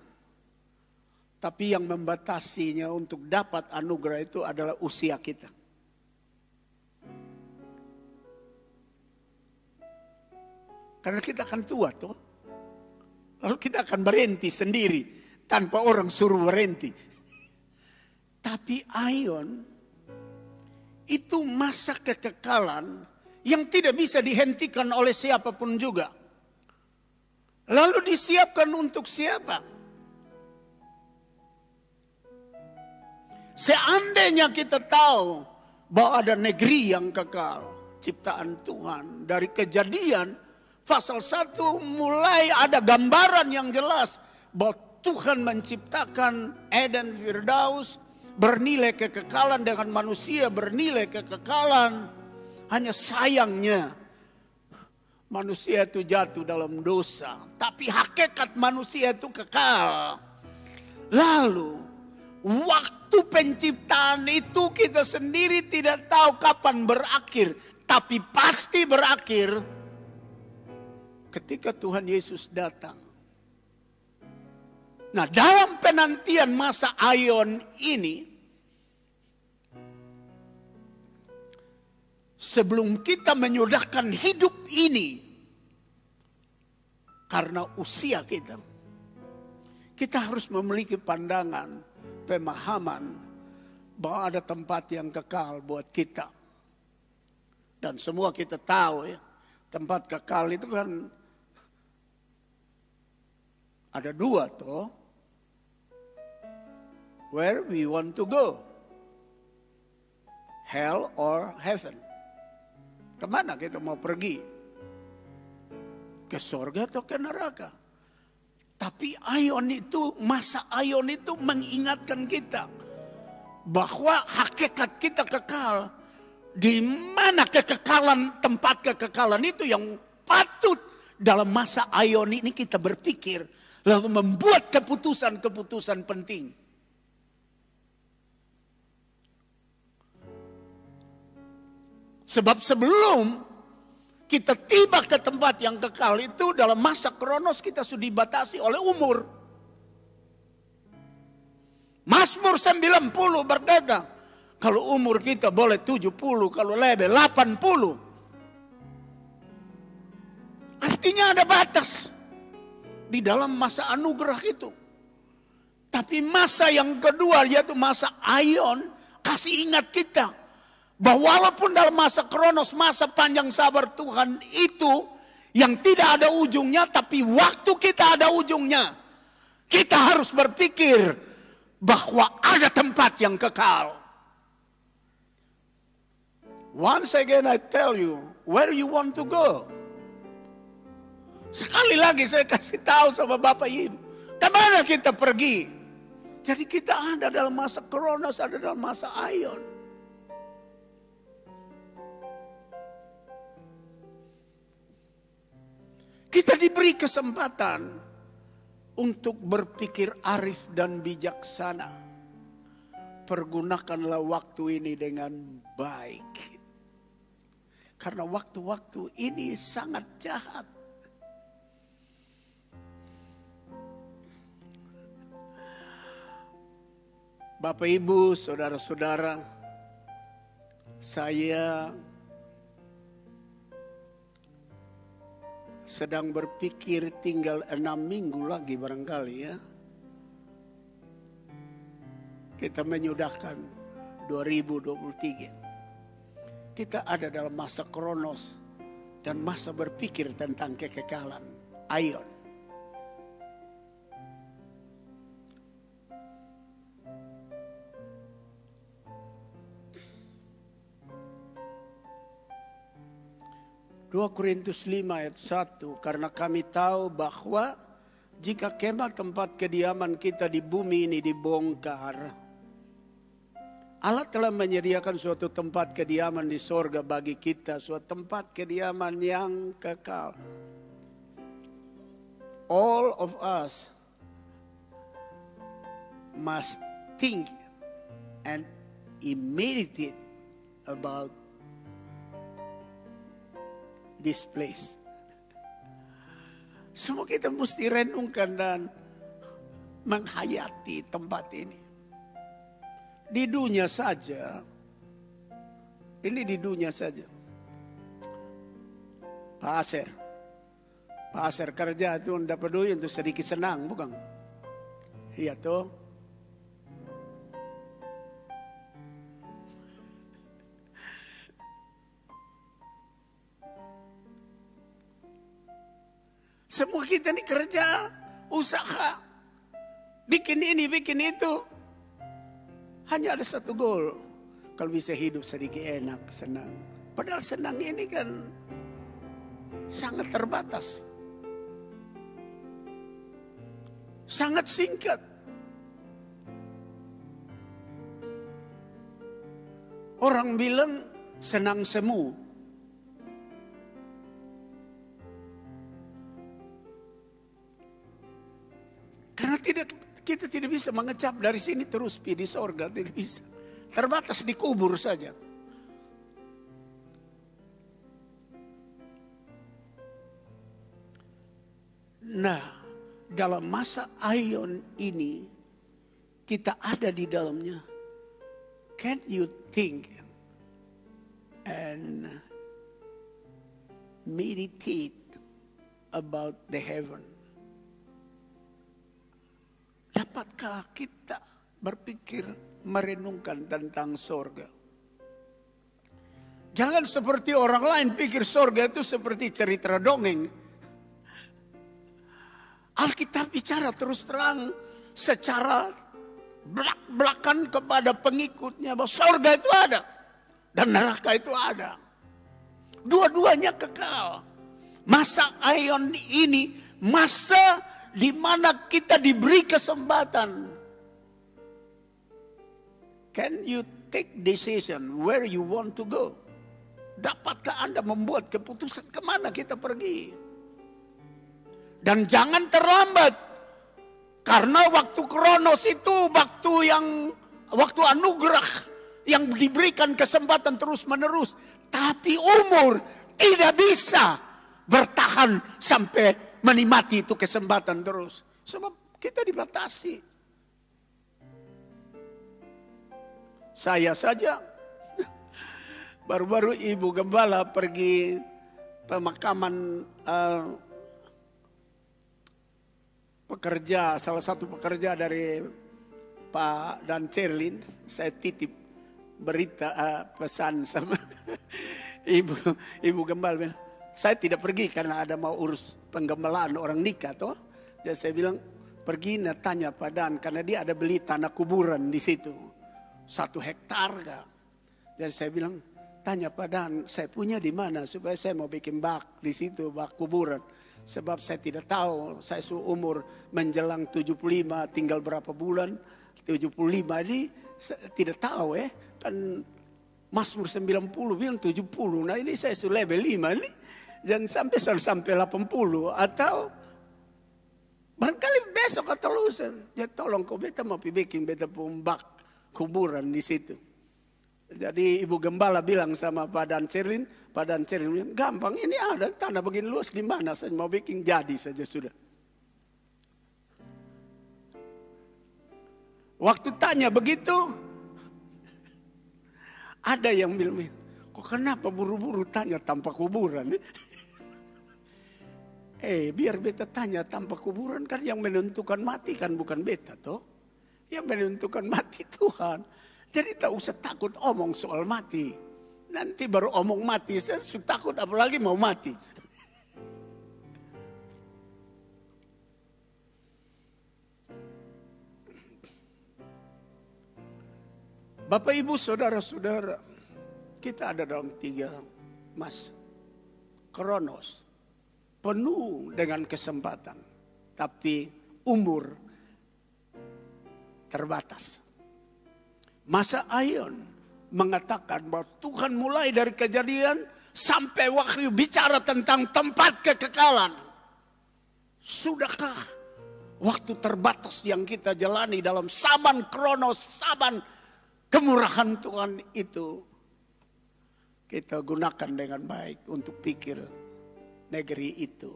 Tapi yang membatasinya untuk dapat anugerah itu adalah usia kita. Karena kita akan tua tuh. Lalu kita akan berhenti sendiri tanpa orang suruh berhenti. Tapi Aion itu masa kekekalan yang tidak bisa dihentikan oleh siapapun juga. Lalu disiapkan untuk siapa? Seandainya kita tahu bahwa ada negeri yang kekal, ciptaan Tuhan, dari Kejadian pasal 1 mulai ada gambaran yang jelas bahwa Tuhan menciptakan Eden Firdaus bernilai kekekalan dengan manusia bernilai kekekalan. Hanya sayangnya manusia itu jatuh dalam dosa, tapi hakikat manusia itu kekal. Lalu waktu penciptaan itu kita sendiri tidak tahu kapan berakhir, tapi pasti berakhir ketika Tuhan Yesus datang. Nah, dalam penantian masa Aion ini, sebelum kita menyudahkan hidup ini, karena usia kita harus memiliki pandangan, pemahaman, bahwa ada tempat yang kekal buat kita. Dan semua kita tahu ya, tempat kekal itu kan ada dua toh. Where we want to go. Hell or heaven. Kemana kita mau pergi? Ke surga atau ke neraka? Tapi Aion itu, masa Aion itu mengingatkan kita bahwa hakikat kita kekal. Di mana kekekalan, tempat kekekalan itu yang patut dalam masa Aion ini kita berpikir. Lalu membuat keputusan-keputusan penting. Sebab sebelum kita tiba ke tempat yang kekal itu dalam masa Kronos kita sudah dibatasi oleh umur. Mazmur 90 berkata, kalau umur kita boleh 70, kalau lebih 80. Artinya ada batas di dalam masa anugerah itu. Tapi masa yang kedua yaitu masa Aion kasih ingat kita bahwa walaupun dalam masa Kronos, masa panjang sabar Tuhan itu yang tidak ada ujungnya, tapi waktu kita ada ujungnya. Kita harus berpikir bahwa ada tempat yang kekal. Once again I tell you, where you want to go? Sekali lagi saya kasih tahu sama Bapak Ibu, kemana kita pergi? Jadi kita ada dalam masa Kronos, ada dalam masa Aion. Kita diberi kesempatan untuk berpikir arif dan bijaksana. Pergunakanlah waktu ini dengan baik. Karena waktu-waktu ini sangat jahat. Bapak, Ibu, saudara-saudara, saya sedang berpikir tinggal 6 minggu lagi barangkali ya. Kita menyudahkan 2023. Kita ada dalam masa Kronos dan masa berpikir tentang kekekalan. Aion. Korintus 5 ayat 1, karena kami tahu bahwa jika kemah tempat kediaman kita di bumi ini dibongkar, Allah telah menyediakan suatu tempat kediaman di sorga bagi kita, suatu tempat kediaman yang kekal. All of us must think and meditate about this place. Semua kita mesti renungkan dan menghayati tempat ini. Di dunia saja, ini di dunia saja. Pak Aser kerja itu tidak peduli untuk sedikit senang, bukan? Iya toh. Semua kita ini kerja, usaha, bikin ini, bikin itu. Hanya ada satu goal. Kalau bisa hidup sedikit enak, senang. Padahal senang ini kan sangat terbatas. Sangat singkat. Orang bilang senang semu. Karena kita tidak bisa mengecap dari sini terus pergi di sorga, tidak bisa. Terbatas dikubur saja. Nah, dalam masa Aion ini kita ada di dalamnya. Can you think and meditate about the heaven? Dapatkah kita berpikir, merenungkan tentang sorga? Jangan seperti orang lain pikir sorga itu seperti cerita dongeng. Alkitab bicara terus terang secara belak-belakan kepada pengikutnya bahwa sorga itu ada dan neraka itu ada. Dua-duanya kekal. Masa Aion ini masa di mana kita diberi kesempatan. Can you take decision where you want to go? Dapatkah Anda membuat keputusan kemana kita pergi? Dan jangan terlambat. Karena waktu Kronos itu waktu anugerah yang diberikan kesempatan terus menerus. Tapi umur tidak bisa bertahan sampai menikmati itu kesempatan terus. Sebab kita dibatasi. Saya saja baru-baru Ibu Gembala pergi pemakaman pekerja, salah satu pekerja dari Pak dan Cerlin. Saya titip berita pesan sama Ibu Gembala. Saya tidak pergi karena ada mau urus penggembalaan orang nikah toh. Jadi saya bilang pergi tanya Padan karena dia ada beli tanah kuburan di situ. 1 hektar kah. Jadi saya bilang tanya Padan saya punya di mana supaya saya mau bikin bak di situ, bak kuburan. Sebab saya tidak tahu, saya umur menjelang 75 tinggal berapa bulan. 75 ini tidak tahu kan Mazmur 90 bilang 70. Nah ini saya level 5 ini. Jangan sampai 80 atau barangkali besok atau lusa. Ya tolong kau beta mau bikin beta bak kuburan di situ. Jadi Ibu Gembala bilang sama Pak Dan Cerlin bilang, gampang ini ada tanah begini luas di mana saya mau bikin jadi saja sudah. Waktu tanya begitu, ada yang bilang, kok kenapa buru-buru tanya tanpa kuburan? Biar beta tanya tanpa kuburan kan yang menentukan mati kan bukan beta toh. Yang menentukan mati Tuhan. Jadi tak usah takut omong soal mati. Nanti baru omong mati, saya sudah takut apalagi mau mati. Bapak Ibu saudara-saudara, kita ada dalam 3 masa. Kronos. Penuh dengan kesempatan. Tapi umur terbatas. Masa Aion mengatakan bahwa Tuhan mulai dari Kejadian sampai Wahyu bicara tentang tempat kekekalan. Sudahkah waktu terbatas yang kita jalani dalam saban kronos, saban kemurahan Tuhan itu kita gunakan dengan baik untuk pikir negeri itu.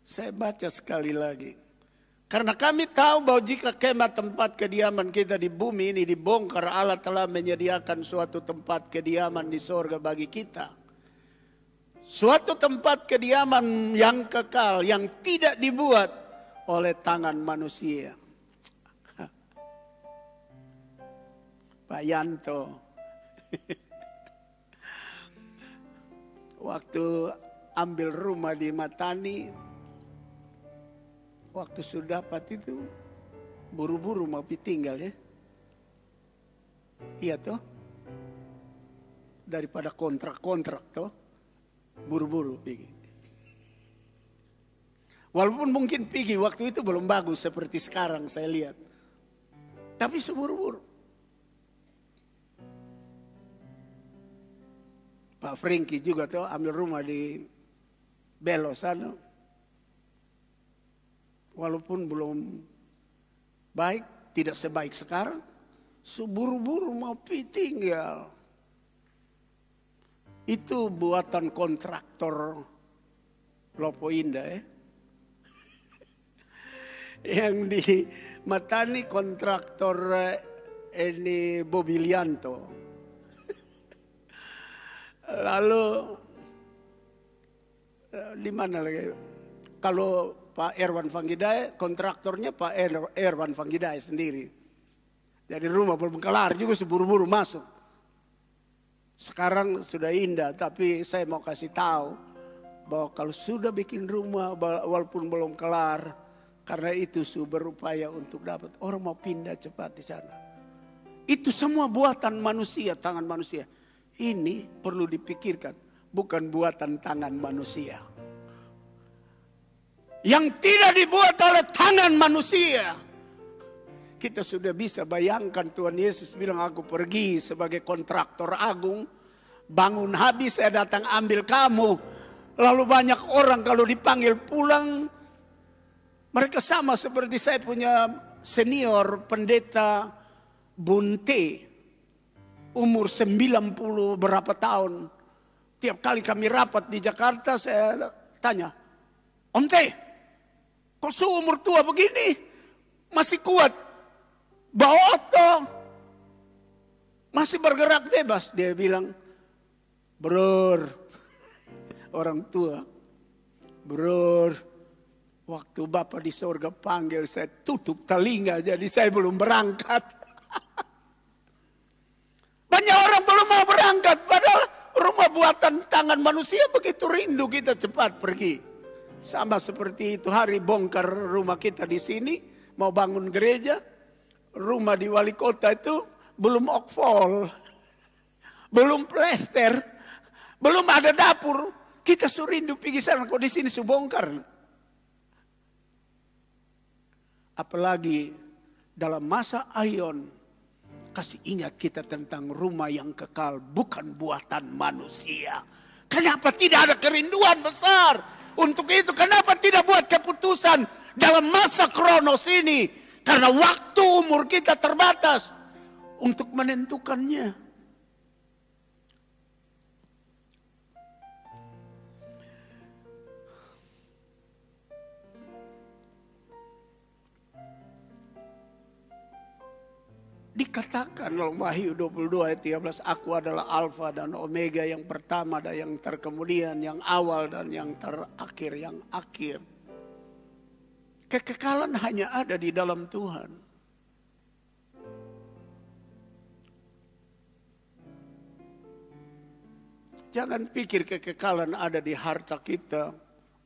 Saya baca sekali lagi. Karena kami tahu bahwa jika kemah tempat kediaman kita di bumi ini dibongkar, Allah telah menyediakan suatu tempat kediaman di sorga bagi kita. Suatu tempat kediaman yang kekal, yang tidak dibuat oleh tangan manusia. Pak Yanto. Waktu ambil rumah di Matani, waktu sudah dapat itu buru-buru mau tinggal ya. Iya toh. Daripada kontrak toh. Buru-buru pergi. Walaupun mungkin pergi waktu itu belum bagus seperti sekarang saya lihat. Tapi seburu-buru. Pak Franky juga tuh ambil rumah di Belo sana. Walaupun belum baik, tidak sebaik sekarang. Seburu-buru mau tinggal. Itu buatan kontraktor Lopo Indah ya. Yang di Matani kontraktor ini Bobilianto. Lalu di mana lagi? Kalau Pak Erwan Vanggidai, kontraktornya Pak Erwan Vanggidai sendiri. Jadi rumah belum kelar juga seburu-buru masuk. Sekarang sudah indah, tapi saya mau kasih tahu bahwa kalau sudah bikin rumah walaupun belum kelar, karena itu sudah berupaya untuk dapat, orang mau pindah cepat di sana. Itu semua buatan manusia, tangan manusia. Ini perlu dipikirkan, bukan buatan tangan manusia. Yang tidak dibuat oleh tangan manusia. Kita sudah bisa bayangkan Tuhan Yesus bilang, aku pergi sebagai kontraktor agung. Bangun habis saya datang ambil kamu. Lalu banyak orang kalau dipanggil pulang. Mereka sama seperti saya punya senior pendeta Bunte. Umur 90 berapa tahun. Tiap kali kami rapat di Jakarta saya tanya, Om Teh, kok seumur tua begini masih kuat? Bawa oto, masih bergerak bebas. Dia bilang, Bror, orang tua, Bror, waktu Bapak di surga panggil saya tutup telinga jadi saya belum berangkat. Banyak orang belum mau berangkat, padahal rumah buatan tangan manusia begitu rindu kita cepat pergi. Sama seperti itu hari bongkar rumah kita di sini, mau bangun gereja, rumah di wali kota itu belum okfol, belum plester, belum ada dapur. Kita surindu pergi sana, kok di sini subongkar. Apalagi dalam masa Aion, kasih ingat kita tentang rumah yang kekal, bukan buatan manusia. Kenapa tidak ada kerinduan besar untuk itu? Kenapa tidak buat keputusan dalam masa kronos ini? Karena waktu umur kita terbatas untuk menentukannya. Dikatakan dalam Wahyu 22 ayat 13, aku adalah Alfa dan Omega, yang pertama dan yang terkemudian, yang awal dan yang terakhir, yang akhir. Kekekalan hanya ada di dalam Tuhan. Jangan pikir kekekalan ada di harta kita,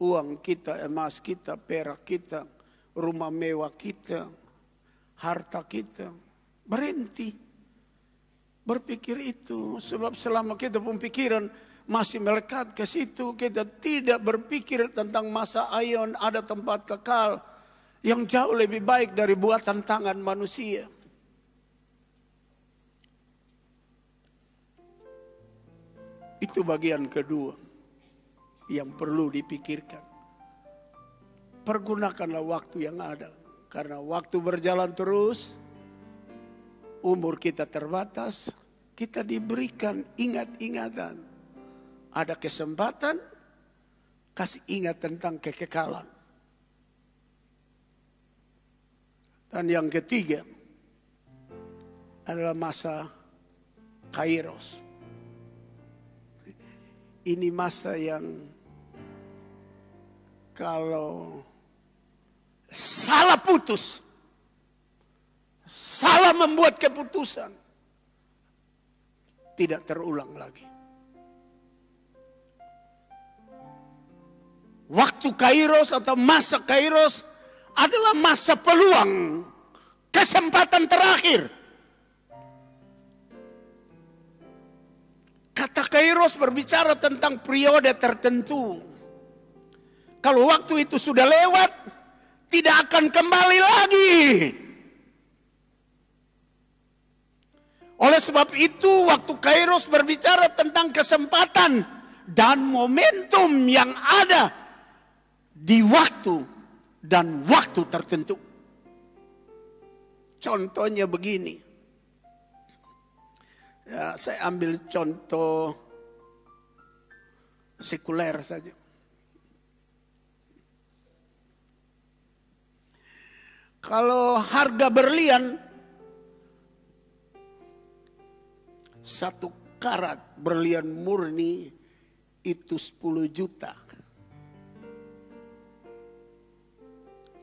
uang kita, emas kita, perak kita, rumah mewah kita, harta kita. Berhenti berpikir itu, sebab selama kita pemikiran masih melekat ke situ, kita tidak berpikir tentang masa aeon ada tempat kekal yang jauh lebih baik dari buatan tangan manusia. Itu bagian kedua yang perlu dipikirkan. Pergunakanlah waktu yang ada, karena waktu berjalan terus. Umur kita terbatas, kita diberikan ingat-ingatan. Ada kesempatan, kasih ingat tentang kekekalan. Dan yang ketiga adalah masa Kairos. Ini masa yang kalau salah putus, salah membuat keputusan, tidak terulang lagi. Waktu Kairos atau masa Kairos adalah masa peluang, kesempatan terakhir. Kata Kairos berbicara tentang periode tertentu. Kalau waktu itu sudah lewat, tidak akan kembali lagi. Oleh sebab itu waktu Kairos berbicara tentang kesempatan dan momentum yang ada di waktu dan waktu tertentu. Contohnya begini. Ya, saya ambil contoh sekuler saja. Kalau harga berlian, 1 karat berlian murni itu 10 juta.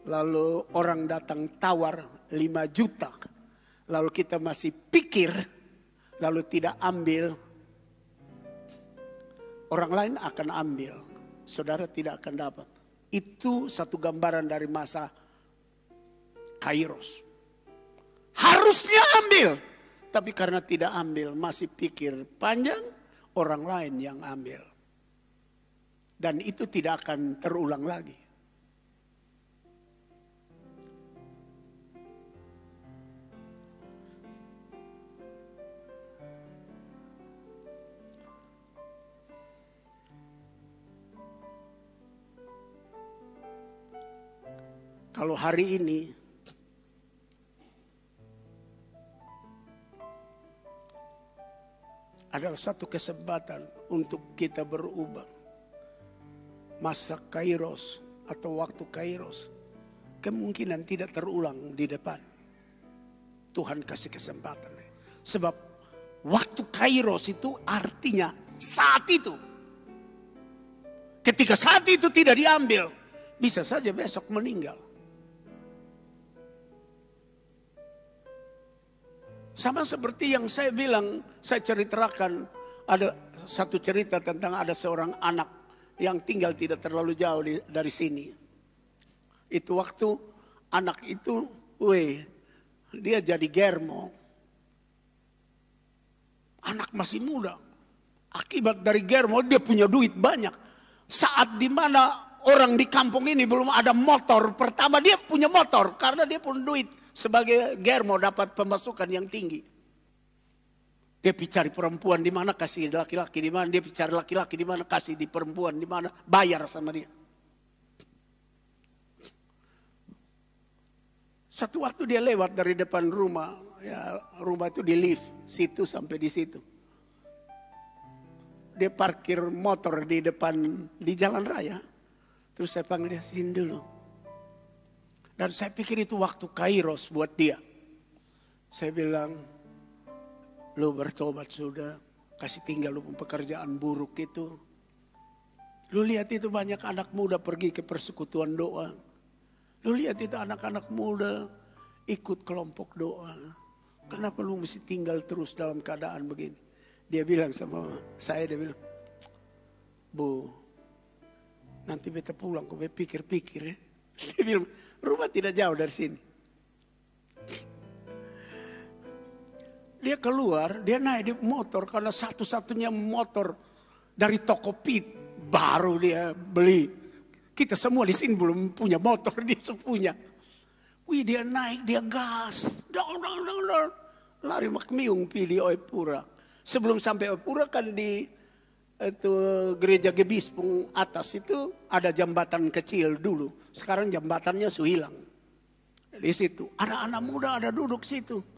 Lalu orang datang tawar 5 juta. Lalu kita masih pikir, lalu tidak ambil. Orang lain akan ambil. Saudara tidak akan dapat. Itu satu gambaran dari masa Kairos. Harusnya ambil. Tapi karena tidak ambil, masih pikir panjang, orang lain yang ambil. Dan itu tidak akan terulang lagi. Kalau hari ini adalah satu kesempatan untuk kita berubah. Masa Kairos atau waktu Kairos kemungkinan tidak terulang di depan. Tuhan kasih kesempatan. Sebab waktu Kairos itu artinya saat itu. Ketika saat itu tidak diambil, bisa saja besok meninggal. Sama seperti yang saya bilang, saya ceritakan, ada satu cerita tentang ada seorang anak yang tinggal tidak terlalu jauh dari sini. Itu waktu anak itu, dia jadi germo. Anak masih muda. Akibat dari germo dia punya duit banyak. Saat dimana orang di kampung ini belum ada motor, pertama dia punya motor karena dia punya duit. Sebagai germo dapat pemasukan yang tinggi. Dia cari perempuan di mana, kasih laki-laki di mana. Dia cari laki-laki di mana, kasih di perempuan di mana. Bayar sama dia. Satu waktu dia lewat dari depan rumah. Ya, rumah itu di lift. Situ sampai di situ. Dia parkir motor di depan, di jalan raya. Terus saya panggil dia, sini dulu. Dan saya pikir itu waktu kairos buat dia. Saya bilang, lu bertobat sudah, kasih tinggal lu pekerjaan buruk itu. Lu lihat itu banyak anak muda pergi ke persekutuan doa. Lu lihat itu anak-anak muda ikut kelompok doa. Kenapa lu mesti tinggal terus dalam keadaan begini? Dia bilang sama saya, dia bilang, Bu, nanti beta pulang, kau pikir-pikir ya. Dia bilang, rumah tidak jauh dari sini. Dia keluar, dia naik di motor karena satu-satunya motor dari Tokopedia baru dia beli. Kita semua di sini belum punya motor, dia punya. Wih, dia naik, dia gas. Lari makmiung pilih Oepura. Sebelum sampai Oepura kan di itu gereja Gebispung atas itu ada jembatan kecil dulu. Sekarang jembatannya sudah hilang. Di situ ada anak muda, ada duduk situ.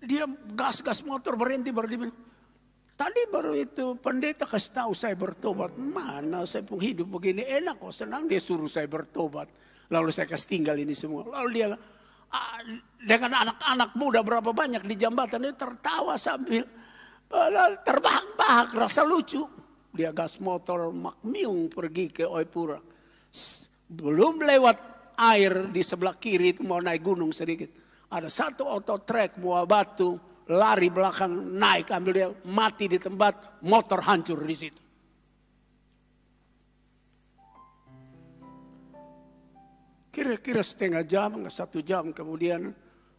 Dia gas motor berhenti baru dia bilang, tadi baru itu pendeta kasih tahu saya bertobat. Mana saya pun hidup begini enak kok, senang dia suruh saya bertobat. Lalu saya kasih tinggal ini semua. Lalu dia dengan anak-anak muda berapa banyak di jembatan itu tertawa sambil terbahak-bahak rasa lucu. Dia gas motor makmiung pergi ke Oepura. Belum lewat air di sebelah kiri itu mau naik gunung sedikit. Ada satu auto trek bawa batu, lari belakang, naik, ambil dia, mati di tempat, motor hancur di situ. Kira-kira setengah jam, 1 jam kemudian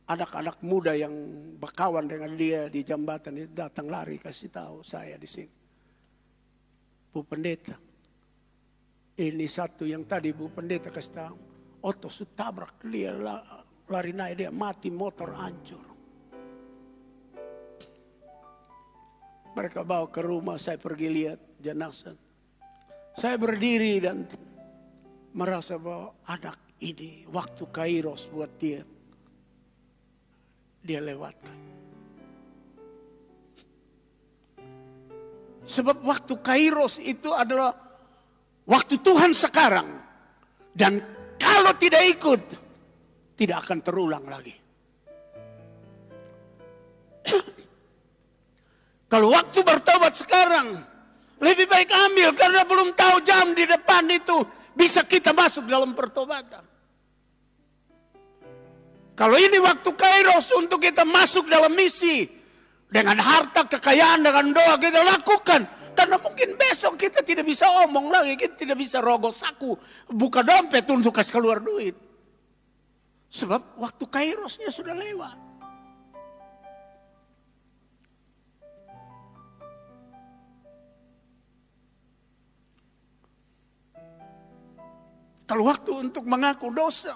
anak-anak muda yang berkawan dengan dia di jembatan itu datang lari kasih tahu saya di sini. Bu Pendeta, ini satu yang tadi Bu Pendeta kasih tahu, auto tabrak dia lari naik dia mati, motor hancur. Mereka bawa ke rumah, saya pergi lihat jenazah. Saya berdiri dan merasa bahwa anak ini waktu kairos buat dia lewatkan. Sebab waktu kairos itu adalah waktu Tuhan sekarang. Dan kalau tidak ikut, tidak akan terulang lagi. Kalau waktu bertobat sekarang, lebih baik ambil karena belum tahu jam di depan itu bisa kita masuk dalam pertobatan. Kalau ini waktu kairos untuk kita masuk dalam misi, dengan harta, kekayaan, dengan doa kita lakukan. Karena mungkin besok kita tidak bisa omong lagi, kita tidak bisa rogoh saku, buka dompet untuk kasih keluar duit. Sebab waktu kairosnya sudah lewat. Kalau waktu untuk mengaku dosa,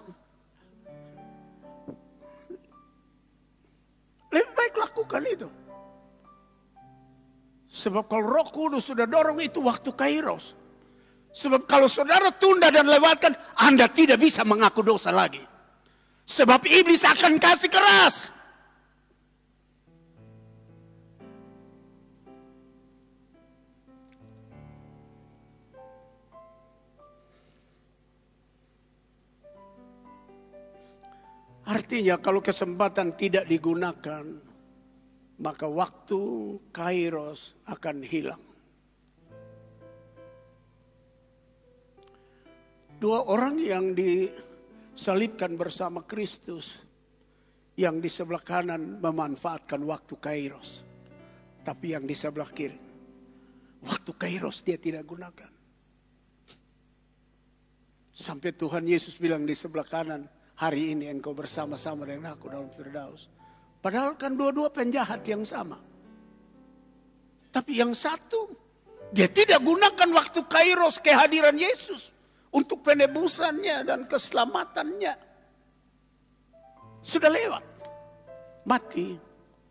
lebih baik lakukan itu. Sebab kalau Roh Kudus sudah dorong itu waktu kairos. Sebab kalau saudara tunda dan lewatkan, Anda tidak bisa mengaku dosa lagi. Sebab iblis akan kasih keras. Artinya kalau kesempatan tidak digunakan, maka waktu kairos akan hilang. 2 orang yang disalibkan bersama Kristus, yang di sebelah kanan memanfaatkan waktu kairos, tapi yang di sebelah kiri, waktu kairos dia tidak gunakan. Sampai Tuhan Yesus bilang di sebelah kanan, hari ini engkau bersama-sama dengan aku dalam Firdaus. Padahal kan dua-dua penjahat yang sama. Tapi yang satu, dia tidak gunakan waktu kairos kehadiran Yesus untuk penebusannya dan keselamatannya. Sudah lewat. Mati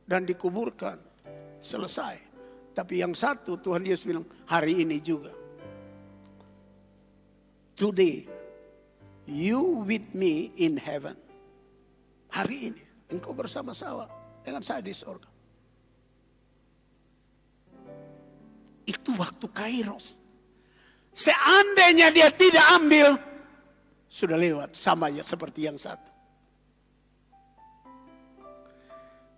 dan dikuburkan. Selesai. Tapi yang satu Tuhan Yesus bilang hari ini juga. Today you with me in heaven. Hari ini engkau bersama-sama dengan saya di surga. Itu waktu Kairos. Seandainya dia tidak ambil, sudah lewat, sama ya seperti yang satu.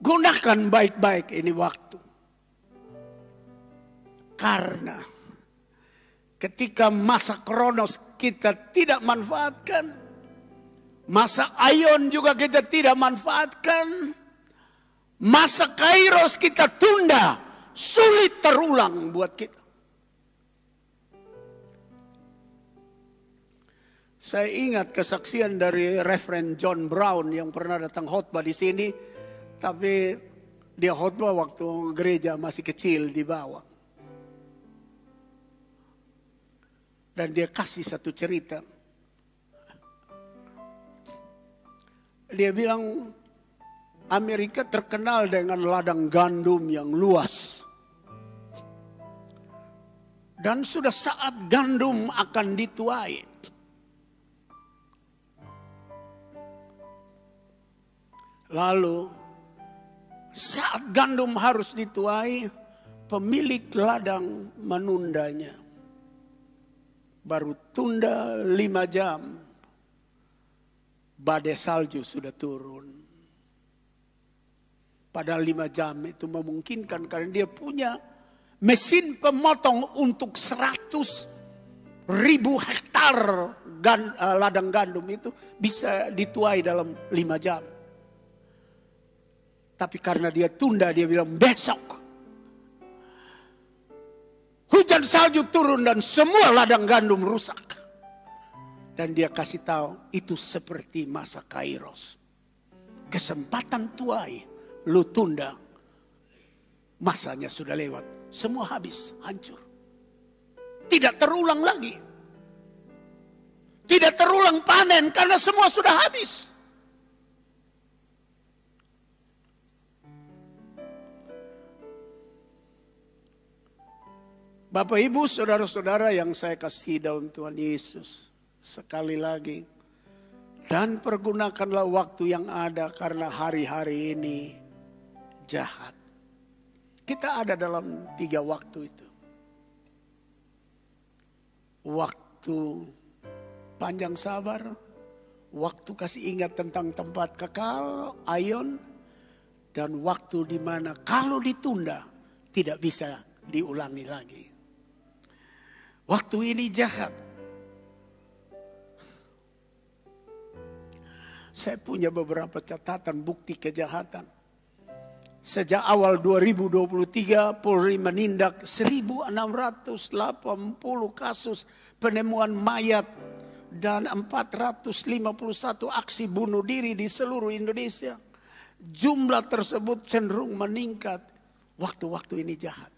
Gunakan baik-baik ini waktu. Karena ketika masa Kronos kita tidak manfaatkan, masa Aion juga kita tidak manfaatkan, masa Kairos kita tunda, sulit terulang buat kita. Saya ingat kesaksian dari Reverend John Brown yang pernah datang khotbah di sini, tapi dia khotbah waktu gereja masih kecil di bawah. Dan dia kasih satu cerita. Dia bilang Amerika terkenal dengan ladang gandum yang luas. Dan sudah saat gandum akan dituai. Lalu saat gandum harus dituai, pemilik ladang menundanya. Baru tunda 5 jam, badai salju sudah turun. Padahal 5 jam itu memungkinkan karena dia punya mesin pemotong untuk 100.000 hektar ladang gandum itu bisa dituai dalam 5 jam. Tapi karena dia tunda, dia bilang besok. Hujan salju turun dan semua ladang gandum rusak. Dan dia kasih tahu itu seperti masa Kairos. Kesempatan tuai, lu tunda. Masanya sudah lewat. Semua habis, hancur. Tidak terulang lagi. Tidak terulang panen karena semua sudah habis. Bapak, Ibu, saudara-saudara yang saya kasih dalam Tuhan Yesus. Sekali lagi. Dan pergunakanlah waktu yang ada karena hari-hari ini jahat. Kita ada dalam 3 waktu itu. Waktu panjang sabar. Waktu kasih ingat tentang tempat kekal, Aion. Dan waktu di mana kalau ditunda tidak bisa diulangi lagi. Waktu ini jahat. Saya punya beberapa catatan bukti kejahatan. Sejak awal 2023 Polri menindak 1.680 kasus penemuan mayat dan 451 aksi bunuh diri di seluruh Indonesia. Jumlah tersebut cenderung meningkat. Waktu-waktu ini jahat.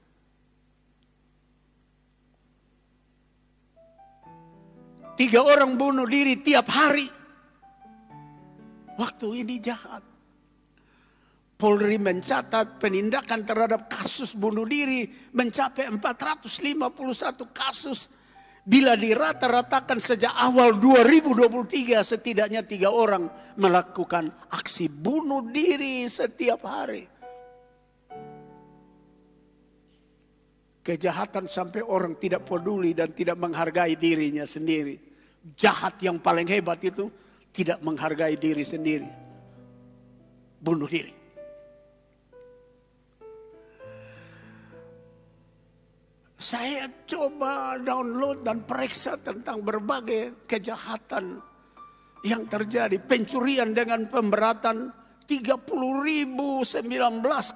Tiga orang bunuh diri tiap hari. Waktu ini jahat. Polri mencatat penindakan terhadap kasus bunuh diri mencapai 451 kasus. Bila dirata-ratakan sejak awal 2023 setidaknya 3 orang melakukan aksi bunuh diri setiap hari. Kejahatan sampai orang tidak peduli dan tidak menghargai dirinya sendiri. Jahat yang paling hebat itu tidak menghargai diri sendiri. Bunuh diri. Saya coba download dan periksa tentang berbagai kejahatan yang terjadi. Pencurian dengan pemberatan 30.019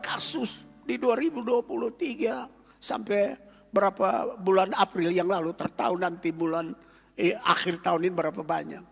kasus di 2023 sampai berapa bulan April yang lalu. Tertahu nanti bulan akhir tahun ini berapa banyak.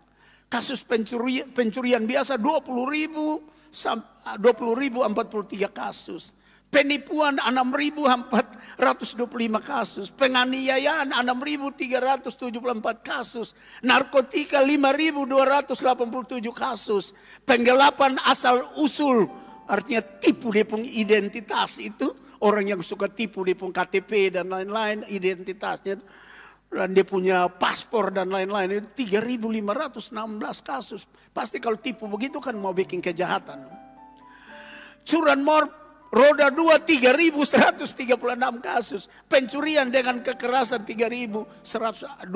Kasus pencurian biasa 20.043 kasus. Penipuan 6.425 kasus. Penganiayaan 6.374 kasus. Narkotika 5.287 kasus. Penggelapan asal usul, artinya tipu depung identitas itu orang yang suka tipu, dia punya KTP dan lain-lain, identitasnya. Dan dia punya paspor dan lain-lain. 3.516 kasus. Pasti kalau tipu begitu kan mau bikin kejahatan. Curanmor roda 2 3.136 kasus. Pencurian dengan kekerasan 3.124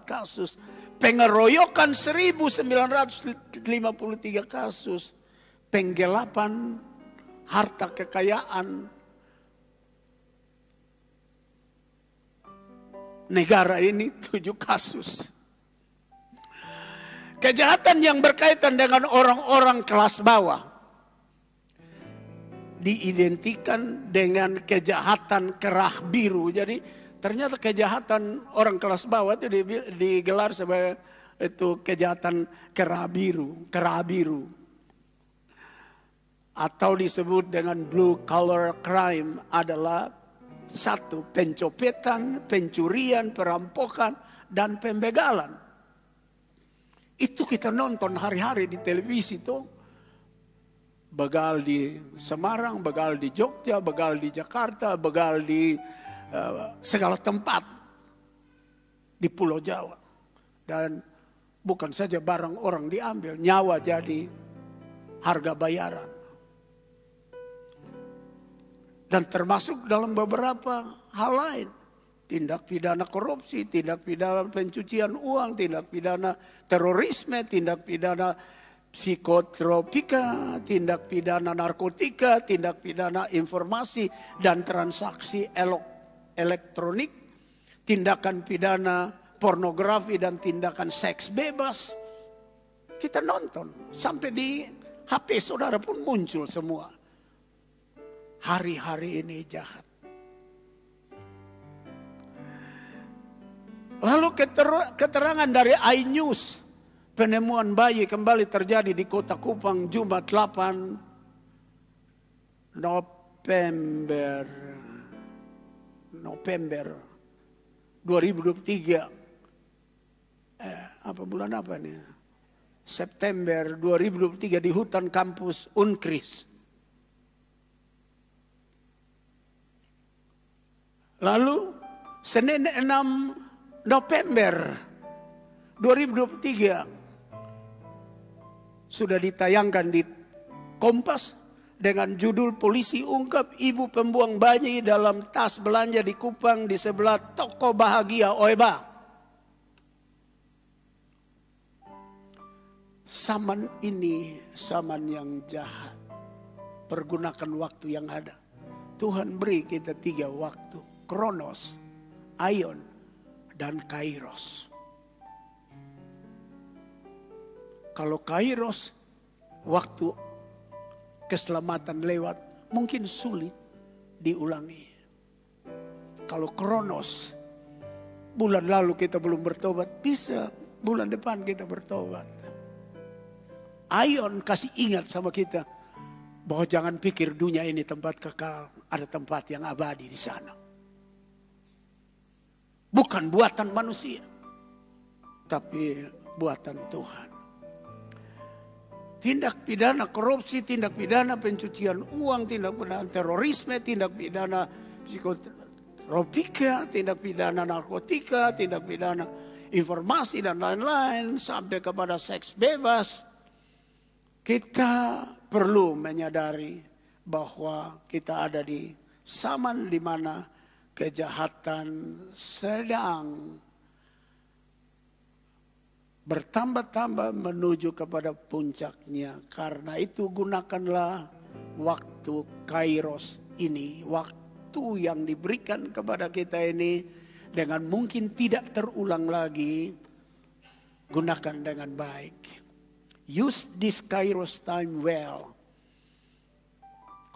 kasus. Pengeroyokan 1.953 kasus. Penggelapan harta kekayaan negara ini 7 kasus. Kejahatan yang berkaitan dengan orang-orang kelas bawah diidentikan dengan kejahatan kerah biru. Jadi ternyata kejahatan orang kelas bawah itu digelar sebagai itu kejahatan kerah biru. Atau disebut dengan blue collar crime adalah 1. Pencopetan, pencurian, perampokan, dan pembegalan. Itu kita nonton hari-hari di televisi tuh. Begal di Semarang, begal di Jogja, begal di Jakarta, begal di segala tempat di Pulau Jawa. Dan bukan saja barang orang diambil, nyawa jadi harga bayaran. Dan termasuk dalam beberapa hal lain. Tindak pidana korupsi, tindak pidana pencucian uang, tindak pidana terorisme, tindak pidana psikotropika, tindak pidana narkotika, tindak pidana informasi dan transaksi elektronik, tindakan pidana pornografi dan tindakan seks bebas. Kita nonton, sampai di HP saudara pun muncul semua. Hari-hari ini jahat. Lalu keterangan dari iNews, penemuan bayi kembali terjadi di Kota Kupang Jumat 8 November 2023. Apa bulan apa nih? September 2023 di hutan kampus Unkris. Lalu Senin 6 November 2023 sudah ditayangkan di Kompas dengan judul Polisi Ungkap Ibu Pembuang Bayi dalam Tas Belanja di Kupang di sebelah Toko Bahagia Oeba. Zaman ini zaman yang jahat. Pergunakan waktu yang ada. Tuhan beri kita 3 waktu. Kronos, Aion, dan Kairos. Kalau Kairos, waktu keselamatan lewat, mungkin sulit diulangi. Kalau Kronos, bulan lalu kita belum bertobat, bisa bulan depan kita bertobat. Aion kasih ingat sama kita, bahwa jangan pikir dunia ini tempat kekal, ada tempat yang abadi di sana. Bukan buatan manusia, tapi buatan Tuhan. Tindak pidana korupsi, tindak pidana pencucian uang, tindak pidana terorisme, tindak pidana psikotropika, tindak pidana narkotika, tindak pidana informasi dan lain-lain, sampai kepada seks bebas. Kita perlu menyadari bahwa kita ada di zaman di mana kejahatan sedang bertambah-tambah menuju kepada puncaknya. Karena itu gunakanlah waktu Kairos ini, waktu yang diberikan kepada kita ini dengan mungkin tidak terulang lagi. Gunakan dengan baik. Use this Kairos time well.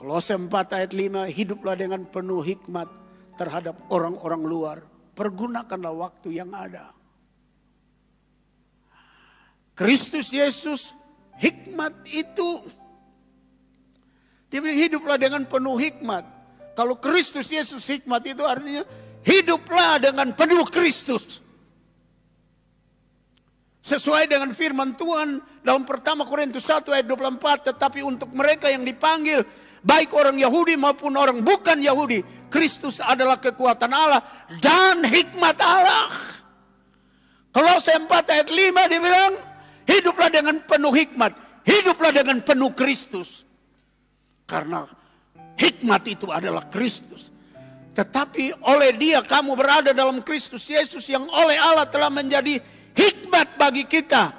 Kolose 4 ayat 5, hiduplah dengan penuh hikmat terhadap orang-orang luar. Pergunakanlah waktu yang ada. Kristus Yesus, hikmat itu. Dia bilang hiduplah dengan penuh hikmat. Kalau Kristus Yesus hikmat itu artinya hiduplah dengan penuh Kristus. Sesuai dengan firman Tuhan dalam 1 Korintus 1 ayat 24. Tetapi untuk mereka yang dipanggil baik orang Yahudi maupun orang bukan Yahudi, Kristus adalah kekuatan Allah dan hikmat Allah. Kolose 4 ayat 5 dibilang, hiduplah dengan penuh hikmat, hiduplah dengan penuh Kristus. Karena hikmat itu adalah Kristus. Tetapi oleh Dia kamu berada dalam Kristus Yesus yang oleh Allah telah menjadi hikmat bagi kita.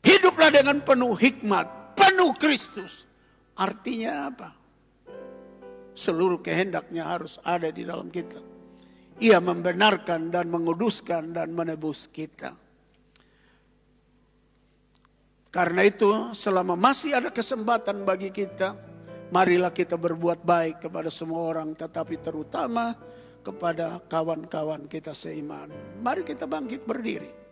Hiduplah dengan penuh hikmat, penuh Kristus. Artinya apa? Seluruh kehendaknya harus ada di dalam kita. Ia membenarkan dan menguduskan dan menebus kita. Karena itu selama masih ada kesempatan bagi kita, marilah kita berbuat baik kepada semua orang, tetapi terutama kepada kawan-kawan kita seiman. Mari kita bangkit berdiri.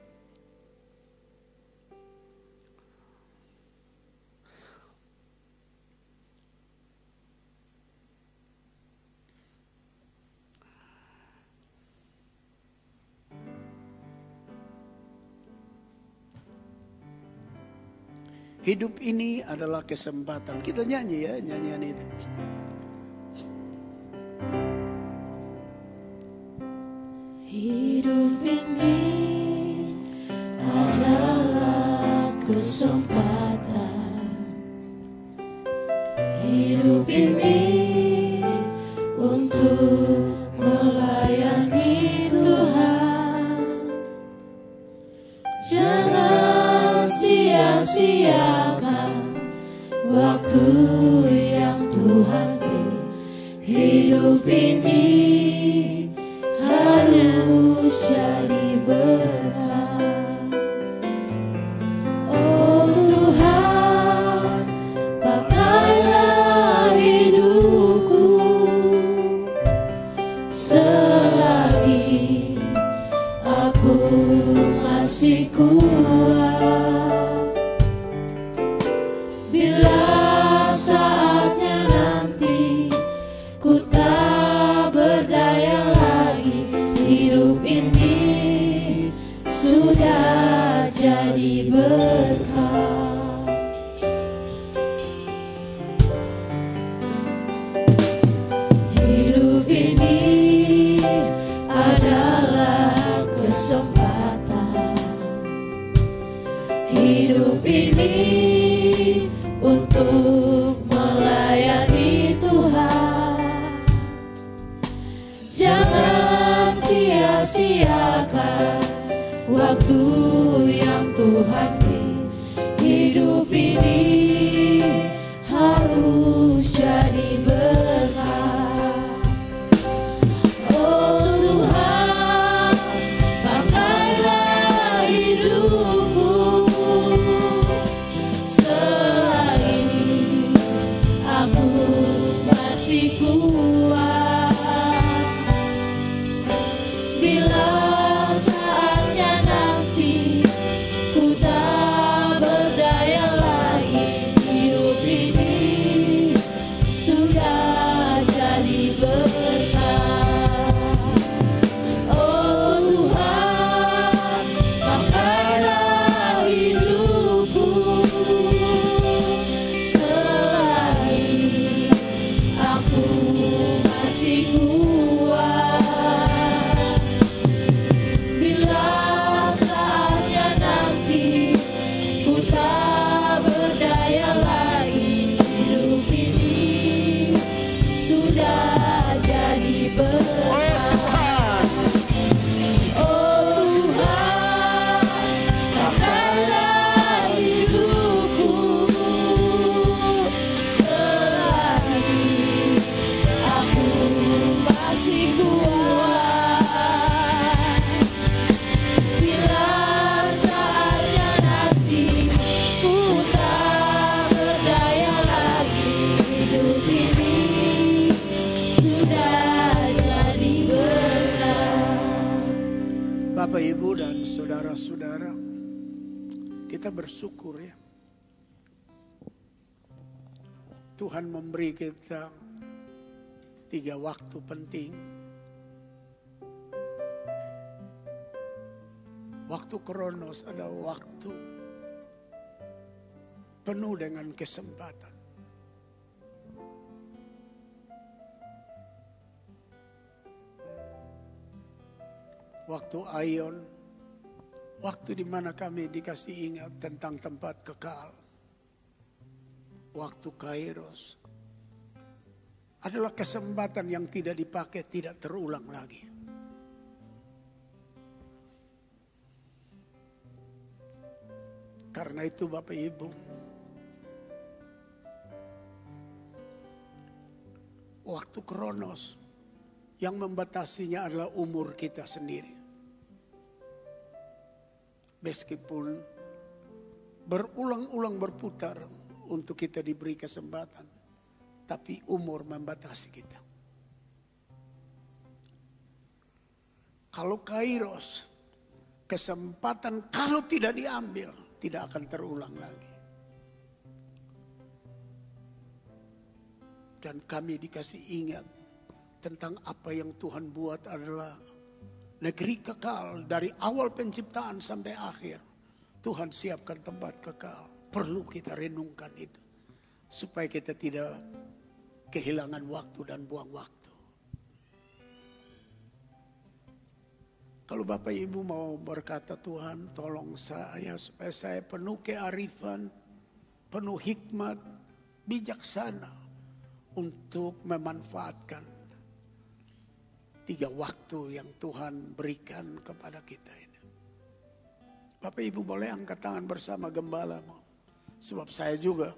Hidup ini adalah kesempatan. Kita nyanyi ya, nyanyian itu. Hidup ini adalah kesempatan. Hidup ini untuk melayani Tuhan. Jangan sia-siakan waktu yang Tuhan beri. Hidup ini harus jadi berkat. Oh Tuhan, pakailah hidupku selagi aku masih kuat. Bila saatnya nanti ku tak berdaya lagi, hidup ini sudah jadi berkat. Hidup ini adalah kesempatan. Hidup ini untuk melayani Tuhan. Jangan sia-siakan waktu yang Tuhan beri. Hidup ini harus jadi berkat. Oh Tuhan, pakailah hidupku selagi aku masih kuat. Bila saatnya nanti ku tak berdaya lagi, hidup ini sudah jadi berkat. Oh Tuhan, pakailah hidupku selagi aku masih kuat. Bila saatnya nanti ku tak berdaya lagi, hidup ini sudah jadi berkat. Oh Tuhan, pakailah hidupku selagi aku masih kuat. Bila saatnya nanti ku tak berdaya lagi, hidup ini sudah jadi berkat. Bapak, Ibu, dan saudara-saudara, kita bersyukur ya. Tuhan memberi kita 3 waktu penting. Waktu Kronos adalah waktu penuh dengan kesempatan. waktu Aion, waktu di mana kami dikasih ingat tentang tempat kekal. Waktu Kairos adalah kesempatan yang tidak dipakai, tidak terulang lagi. Karena itu Bapak Ibu, waktu Kronos yang membatasinya adalah umur kita sendiri. Meskipun berulang-ulang berputar untuk kita diberi kesempatan, tapi umur membatasi kita. Kalau Kairos, kesempatan kalau tidak diambil, tidak akan terulang lagi. Dan kami dikasih ingat tentang apa yang Tuhan buat adalah negeri kekal dari awal penciptaan sampai akhir. Tuhan siapkan tempat kekal. Perlu kita renungkan itu. Supaya kita tidak kehilangan waktu dan buang waktu. Kalau Bapak Ibu mau berkata, Tuhan tolong saya supaya saya penuh kearifan, penuh hikmat, bijaksana untuk memanfaatkan 3 waktu yang Tuhan berikan kepada kita ini. Bapak Ibu boleh angkat tangan bersama gembala. Sebab saya juga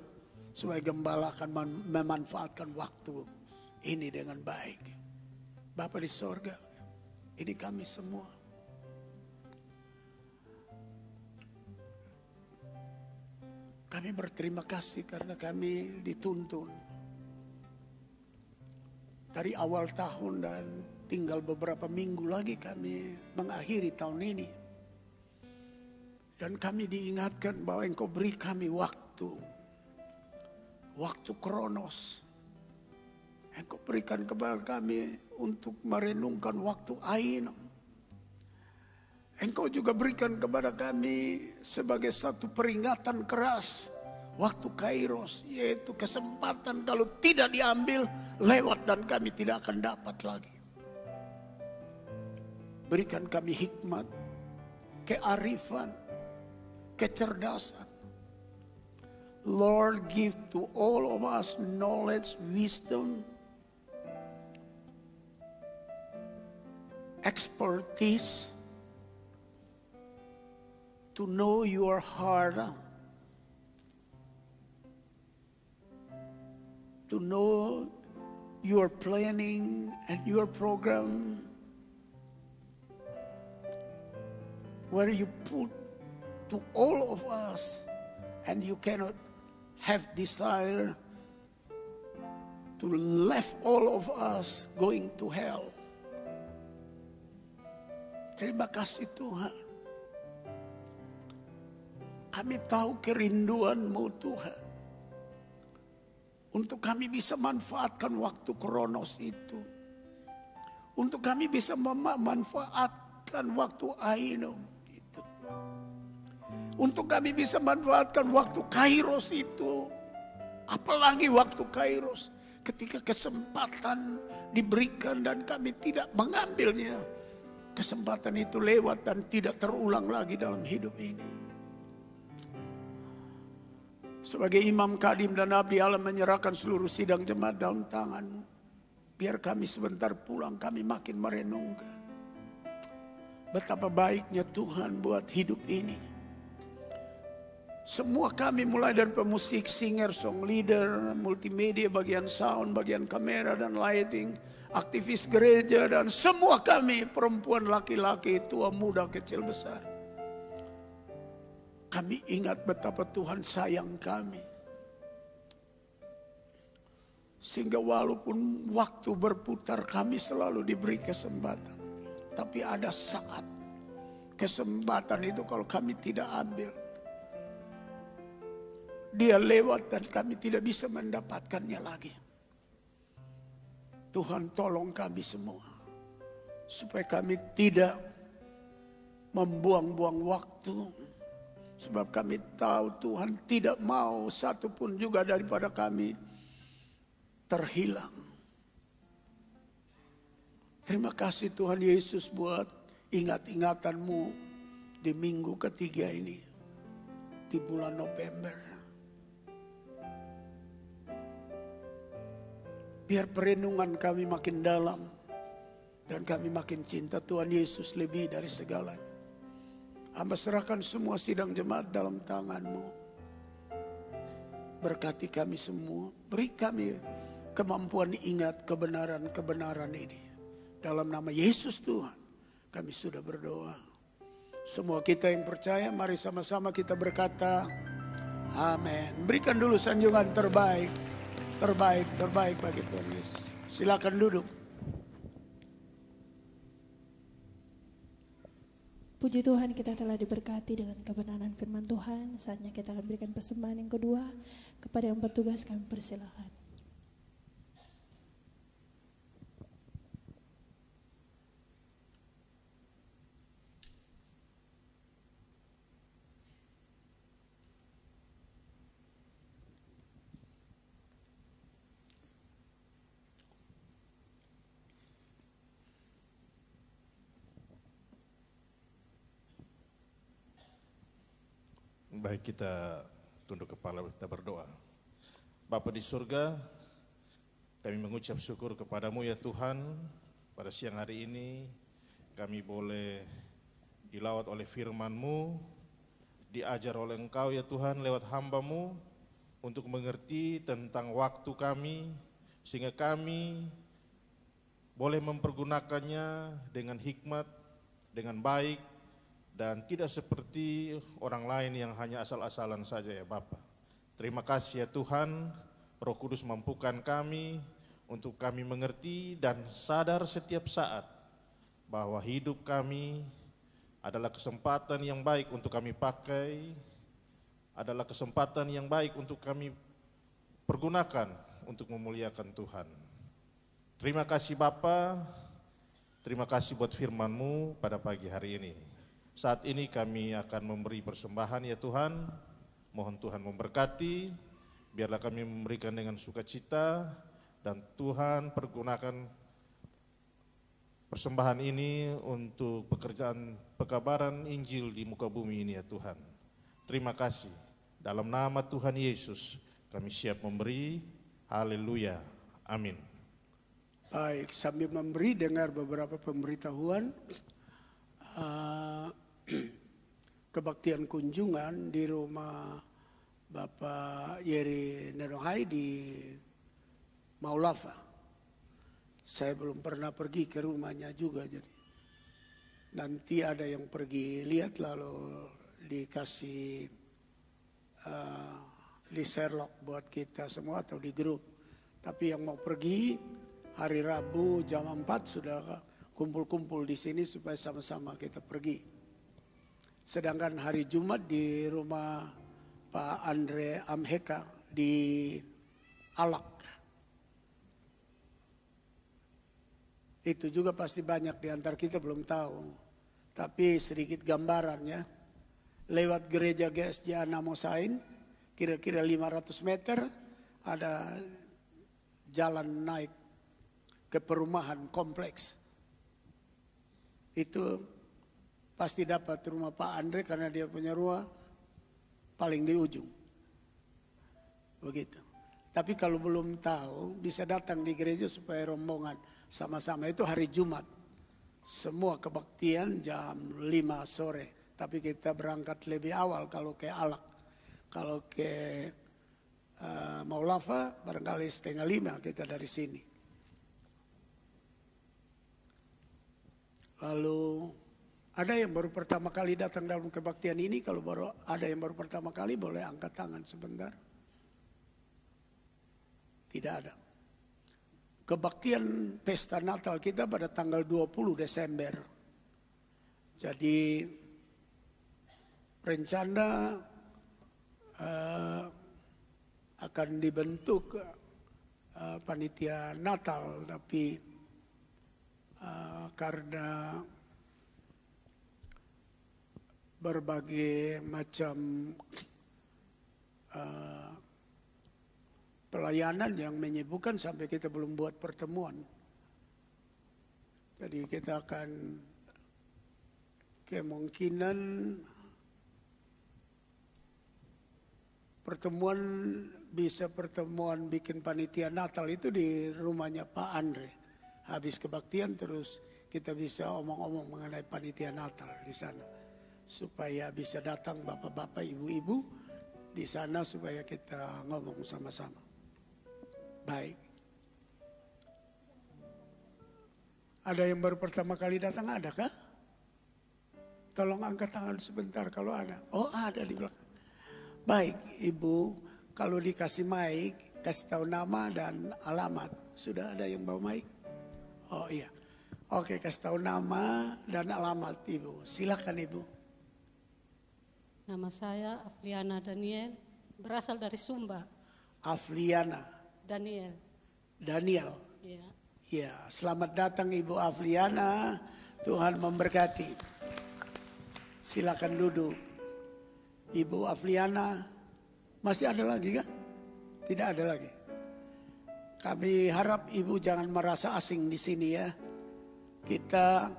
sebagai gembala akan memanfaatkan waktu ini dengan baik. Bapa di sorga, ini kami semua. Kami berterima kasih karena kami dituntun dari awal tahun dan tinggal beberapa minggu lagi kami mengakhiri tahun ini. Dan kami diingatkan bahwa Engkau beri kami waktu Kronos. Engkau berikan kepada kami untuk merenungkan waktu Aion. Engkau juga berikan kepada kami sebagai satu peringatan keras waktu Kairos, yaitu kesempatan kalau tidak diambil lewat dan kami tidak akan dapat lagi. Berikan kami hikmat, kearifan, kecerdasan. Lord, give to all of us knowledge, wisdom, expertise, to know your heart, to know your planning and your program, where you put to all of us, and you cannot have desire to left all of us going to hell. Terima kasih Tuhan. Kami tahu kerinduan-Mu Tuhan. Untuk kami bisa manfaatkan waktu Kronos itu. Untuk kami bisa memanfaatkan waktu Aion itu. Untuk kami bisa manfaatkan waktu Kairos itu. Apalagi waktu Kairos. Ketika kesempatan diberikan dan kami tidak mengambilnya. Kesempatan itu lewat dan tidak terulang lagi dalam hidup ini. Sebagai imam kadim dan abdi Allah menyerahkan seluruh sidang jemaat dalam tangan-Mu. Biar kami sebentar pulang, kami makin merenungkan betapa baiknya Tuhan buat hidup ini. Semua kami mulai dari pemusik, singer, song leader, multimedia, bagian sound, bagian kamera dan lighting, aktivis gereja dan semua kami perempuan, laki-laki, tua, muda, kecil, besar. Kami ingat betapa Tuhan sayang kami. Sehingga walaupun waktu berputar kami selalu diberi kesempatan. Tapi ada saat kesempatan itu kalau kami tidak ambil. Dia lewat dan kami tidak bisa mendapatkannya lagi. Tuhan tolong kami semua. Supaya kami tidak membuang-buang waktu. Sebab kami tahu Tuhan tidak mau satupun juga daripada kami terhilang. Terima kasih Tuhan Yesus buat ingat-ingatanmu di minggu ketiga ini, di bulan November. Biar perenungan kami makin dalam dan kami makin cinta Tuhan Yesus lebih dari segalanya. Hamba serahkan semua sidang jemaat dalam tangan-Mu. Berkati kami semua, beri kami kemampuan ingat kebenaran-kebenaran ini. Dalam nama Yesus Tuhan, kami sudah berdoa. Semua kita yang percaya, mari sama-sama kita berkata, amin. Berikan dulu sanjungan terbaik bagi Tuhan Yesus. Silakan duduk. Puji Tuhan, kita telah diberkati dengan kebenaran firman Tuhan. Saatnya kita akan berikan persembahan yang kedua. Kepada yang bertugas kami persilakan. Baik, kita tunduk kepala, kita berdoa. Bapa di surga, kami mengucap syukur kepadamu ya Tuhan. Pada siang hari ini kami boleh dilawat oleh firman-Mu, diajar oleh Engkau ya Tuhan lewat hamba-Mu untuk mengerti tentang waktu kami, sehingga kami boleh mempergunakannya dengan hikmat, dengan baik, dan tidak seperti orang lain yang hanya asal-asalan saja ya Bapa. Terima kasih ya Tuhan, Roh Kudus mampukan kami untuk kami mengerti dan sadar setiap saat bahwa hidup kami adalah kesempatan yang baik untuk kami pakai, adalah kesempatan yang baik untuk kami pergunakan untuk memuliakan Tuhan. Terima kasih Bapa, terima kasih buat firman-Mu pada pagi hari ini. Saat ini kami akan memberi persembahan ya Tuhan, mohon Tuhan memberkati, biarlah kami memberikan dengan sukacita, dan Tuhan pergunakan persembahan ini untuk pekerjaan pekabaran Injil di muka bumi ini ya Tuhan. Terima kasih, dalam nama Tuhan Yesus kami siap memberi, haleluya, amin. Baik, sambil memberi dengar beberapa pemberitahuan. Kebaktian kunjungan di rumah Bapak Yeri Nenohai di Maulafa. Saya belum pernah pergi ke rumahnya juga, jadi nanti ada yang pergi lihat lalu dikasih di Sherlock buat kita semua atau di grup. Tapi yang mau pergi hari Rabu jam 4 sudah kumpul-kumpul di sini supaya sama-sama kita pergi. Sedangkan hari Jumat di rumah Pak Andre Amheka di Alak. Itu juga pasti banyak di antara kita belum tahu. Tapi sedikit gambarannya. Lewat gereja GSJ Namosain, kira-kira 500 meter ada jalan naik ke perumahan kompleks. Itu pasti dapat rumah Pak Andre karena dia punya rumah paling di ujung. Begitu. Tapi kalau belum tahu bisa datang di gereja supaya rombongan sama-sama. Itu hari Jumat. Semua kebaktian jam 5 sore. Tapi kita berangkat lebih awal kalau ke Alak. Kalau ke Maulafa barangkali 4:30 kita dari sini. Lalu ada yang baru pertama kali datang dalam kebaktian ini. Kalau baru ada yang baru pertama kali boleh angkat tangan sebentar. Tidak ada. Kebaktian pesta Natal kita pada tanggal 20 Desember. Jadi rencana akan dibentuk panitia Natal, tapi karena berbagai macam pelayanan yang menyibukkan sampai kita belum buat pertemuan. Jadi kita akan kemungkinan pertemuan bikin panitia Natal itu di rumahnya Pak Andre. Habis kebaktian terus kita bisa omong-omong mengenai panitia Natal di sana. Supaya bisa datang bapak-bapak, ibu-ibu di sana supaya kita ngomong sama-sama. Baik. Ada yang baru pertama kali datang, ada kah? Tolong angkat tangan sebentar kalau ada. Oh, ada di belakang. Baik, Ibu, kalau dikasih mic, kasih tahu nama dan alamat. Sudah ada yang bawa mic? Oh iya. Oke, kasih tahu nama dan alamat Ibu. Silakan Ibu. Nama saya Afliana Daniel, berasal dari Sumba. Afliana Daniel. Daniel. Ya. Ya, selamat datang Ibu Afliana. Tuhan memberkati. Silakan duduk. Ibu Afliana, masih ada lagi kan? Tidak ada lagi. Kami harap Ibu jangan merasa asing di sini ya. Kita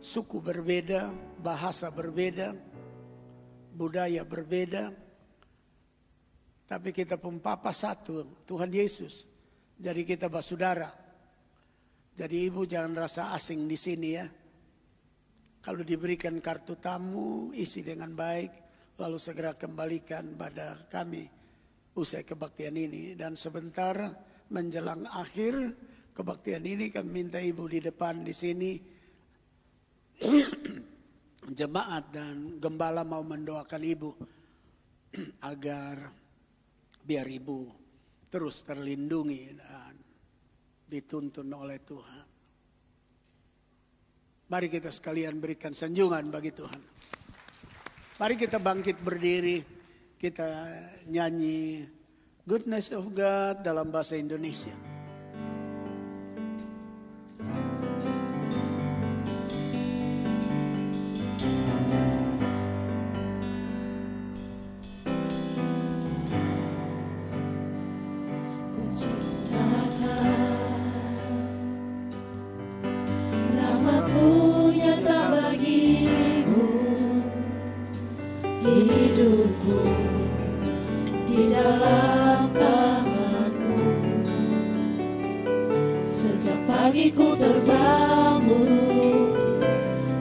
suku berbeda, bahasa berbeda, budaya berbeda. Tapi kita pun Papa satu, Tuhan Yesus. Jadi kita bersaudara. Jadi Ibu jangan rasa asing di sini ya. Kalau diberikan kartu tamu, isi dengan baik. Lalu segera kembalikan pada kami usai kebaktian ini. Dan sebentar menjelang akhir kebaktian ini kami minta Ibu di depan di sini. Jemaat dan gembala mau mendoakan Ibu. Agar biar Ibu terus terlindungi dan dituntun oleh Tuhan. Mari kita sekalian berikan sanjungan bagi Tuhan. Mari kita bangkit berdiri, kita nyanyi Goodness of God dalam bahasa Indonesia. Hidupku di dalam tangan-Mu. Sejak pagi ku terbangun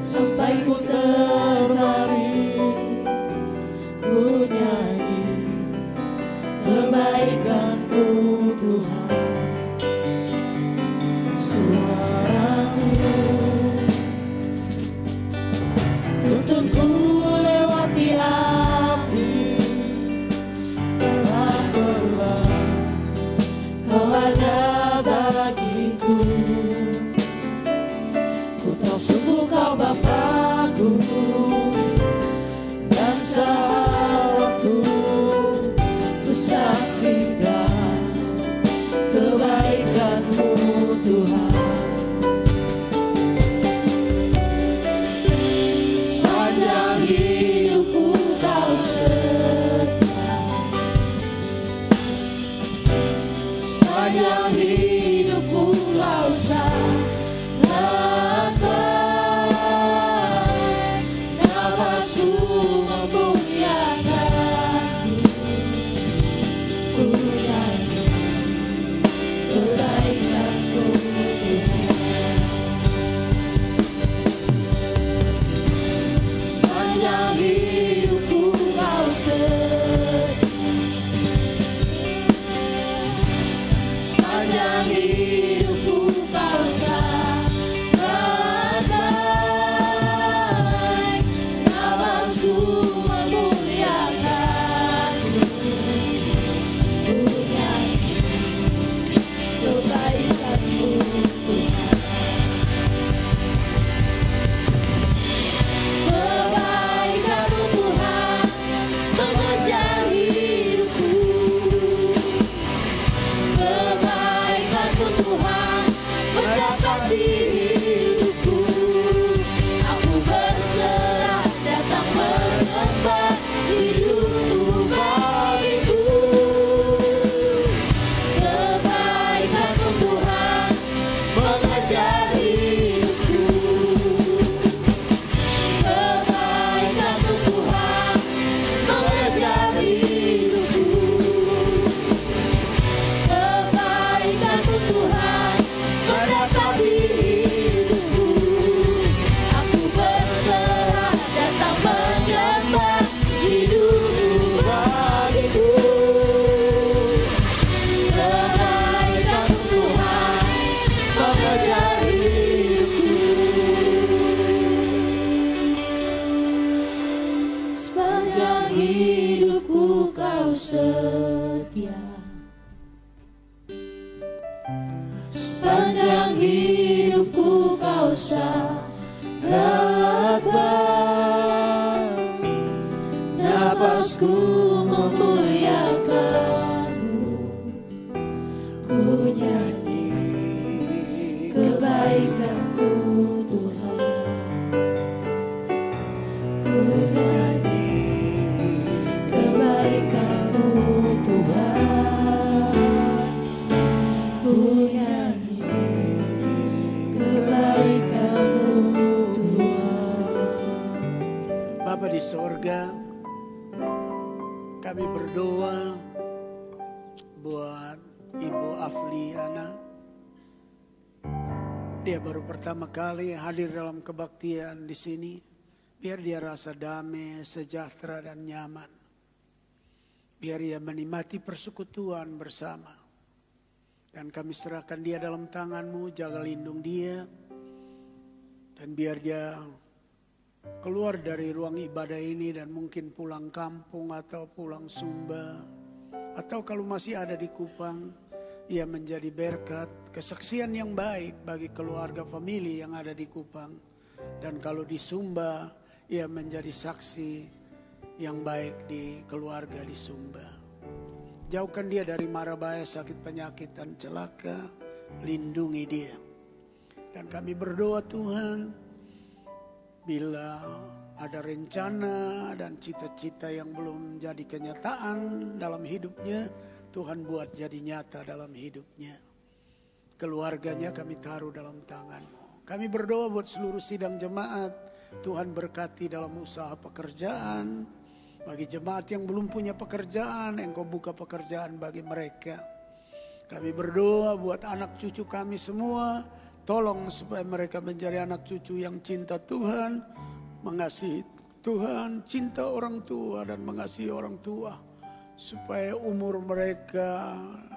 sampai ku terbaring, ku nyanyi kebaikan-Mu Tuhan. Suara-Mu tuntunku lewati api gelap belah, Kau ada bagiku. Ku tahu sungguh Kau Bapakku dan sahabatku. Ku saksikan kebaikan-Mu Tuhan. Sepanjang hidupku Kau setia, sepanjang hidupku Kau sangatkan, nafasku memuliakan-Mu. Ku nyanyi kebaikan-Mu Tuhan. Sepanjang hidupku Kau setia, sepanjang hidupku Kau sangatkan, nafasku memuliakan-Mu. Ku nyanyi kebaikan-Mu Tuhan. Kebaikan-Mu Tuhan mengejar hidupku. Kebaikan-Mu Tuhan mendapati hidupku. Aku berserah datang menyembah, hidupku bagiku. Kebaikan-Mu Tuhan mengejar hidupku. setia. Sepanjang hidupku kau sangat baik, nafasku memuliakanmu, ku nyanyi kebaikanmu Tuhan, ku nyanyi kebaikanmu Tuhan, ku nyanyi kebaikanmu Tuhan. Bapa di sorga, kami berdoa buat Ibu Afliana. Dia baru pertama kali hadir dalam kebaktian di sini. Biar dia rasa damai, sejahtera dan nyaman. Biar dia menikmati persekutuan bersama. Dan kami serahkan dia dalam tangan-Mu, jaga lindung dia. Dan biar dia keluar dari ruang ibadah ini dan mungkin pulang kampung atau pulang Sumba. Atau kalau masih ada di Kupang, ia menjadi berkat, kesaksian yang baik bagi keluarga famili yang ada di Kupang. Dan kalau di Sumba, ia menjadi saksi yang baik di keluarga di Sumba. Jauhkan dia dari mara bahaya, sakit, penyakit, dan celaka. Lindungi dia. Dan kami berdoa Tuhan, bila ada rencana dan cita-cita yang belum jadi kenyataan dalam hidupnya, Tuhan buat jadi nyata dalam hidupnya. Keluarganya kami taruh dalam tangan-Mu. Kami berdoa buat seluruh sidang jemaat. Tuhan berkati dalam usaha pekerjaan. Bagi jemaat yang belum punya pekerjaan, Engkau buka pekerjaan bagi mereka. Kami berdoa buat anak cucu kami semua. Tolong supaya mereka menjadi anak cucu yang cinta Tuhan, mengasihi Tuhan, cinta orang tua dan mengasihi orang tua. Supaya umur mereka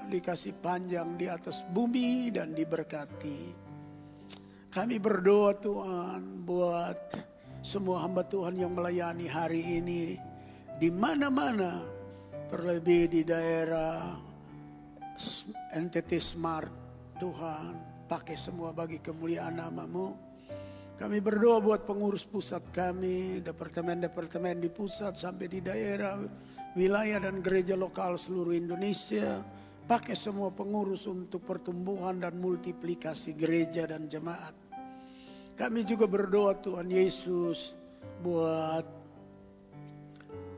dikasih panjang di atas bumi dan diberkati. Kami berdoa Tuhan buat semua hamba Tuhan yang melayani hari ini. Di mana-mana, terlebih di daerah NTT Smart Tuhan. Pakai semua bagi kemuliaan nama-Mu. Kami berdoa buat pengurus pusat kami, departemen-departemen di pusat sampai di daerah, wilayah dan gereja lokal seluruh Indonesia. Pakai semua pengurus untuk pertumbuhan dan multiplikasi gereja dan jemaat. Kami juga berdoa Tuhan Yesus buat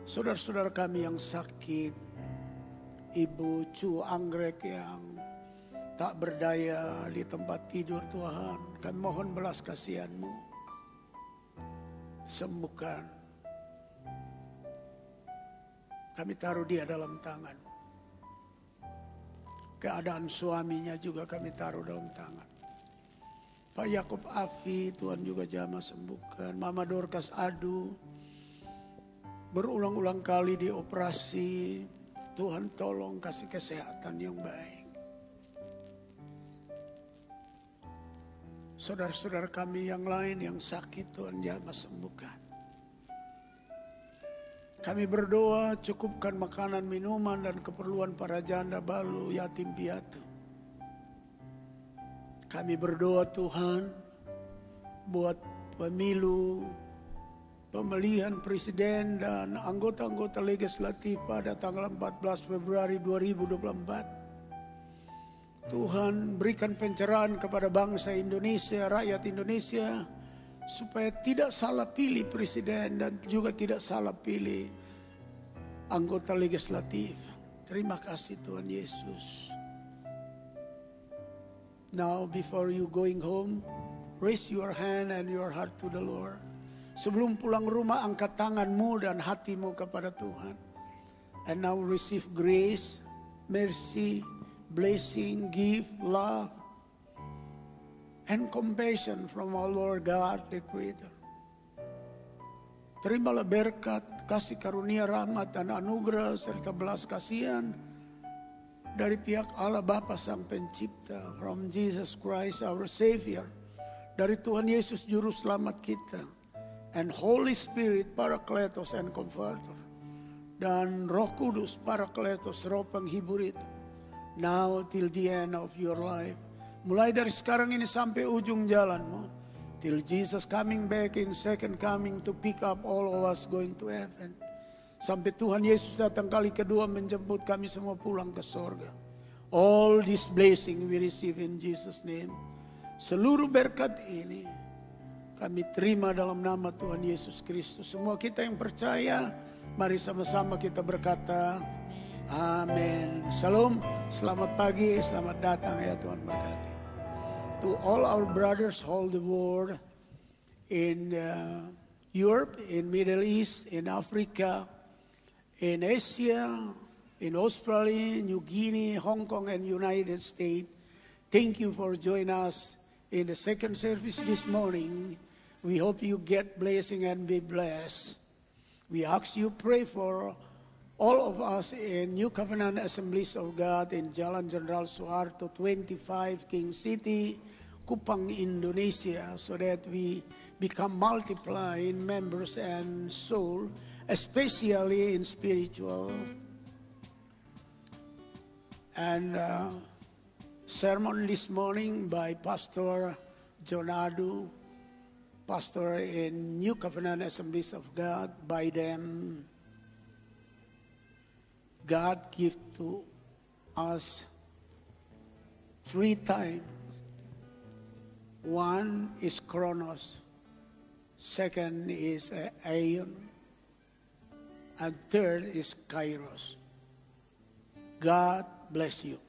saudara-saudara kami yang sakit. Ibu Cu Anggrek yang tak berdaya di tempat tidur Tuhan. Kami mohon belas kasihan-Mu. Sembuhkan. Kami taruh dia dalam tangan-Mu. Keadaan suaminya juga kami taruh dalam tangan. Pak Yakob Afi, Tuhan juga jamah sembuhkan. Mama Dorcas Adu, berulang-ulang kali dioperasi. Tuhan tolong kasih kesehatan yang baik. Saudara-saudara kami yang lain yang sakit, Tuhan jamah sembuhkan. Kami berdoa cukupkan makanan, minuman, dan keperluan para janda, balu, yatim piatu. Kami berdoa Tuhan buat pemilu, pemilihan presiden dan anggota-anggota legislatif pada tanggal 14 Februari 2024. Tuhan berikan pencerahan kepada bangsa Indonesia, rakyat Indonesia, supaya tidak salah pilih presiden dan juga tidak salah pilih anggota legislatif. Terima kasih Tuhan Yesus. Now before you going home, raise your hand and your heart to the Lord. Sebelum pulang rumah, angkat tanganmu dan hatimu kepada Tuhan. And now receive grace, mercy, blessing, gift, love, and compassion from our Lord God the Creator. Terimalah berkat, kasih karunia, rahmat dan anugerah serta belas kasihan dari pihak Allah Bapa Sang Pencipta, from Jesus Christ our Savior, dari Tuhan Yesus Juru Selamat kita, and Holy Spirit Parakletos and Comforter, dan Roh Kudus, Parakletos, Roh penghibur itu, now till the end of your life. Mulai dari sekarang ini sampai ujung jalanmu, till Jesus coming back in second coming to pick up all of us going to heaven. Sampai Tuhan Yesus datang kali kedua menjemput kami semua pulang ke sorga. All this blessing we receive in Jesus name. Seluruh berkat ini kami terima dalam nama Tuhan Yesus Kristus. Semua kita yang percaya, mari sama-sama kita berkata, amin. Shalom, selamat pagi, selamat datang ya Tuhan berkati. To all our brothers all the world, in Europe, in Middle East, in Africa, in Asia, in Australia, New Guinea, Hong Kong, and United States. Thank you for joining us in the second service this morning. We hope you get blessing and be blessed. We ask you pray for all of us in New Covenant Assemblies of God in Jalan Jenderal Soeharto 25, King City, Kupang, Indonesia, so that we become multiply in members and soul, especially in spiritual. And sermon this morning by Pastor Jonadu, pastor in New Covenant Assemblies of God. By them, God give to us 3 times. One is Chronos, second is Aeon, and third is Kairos. God bless you.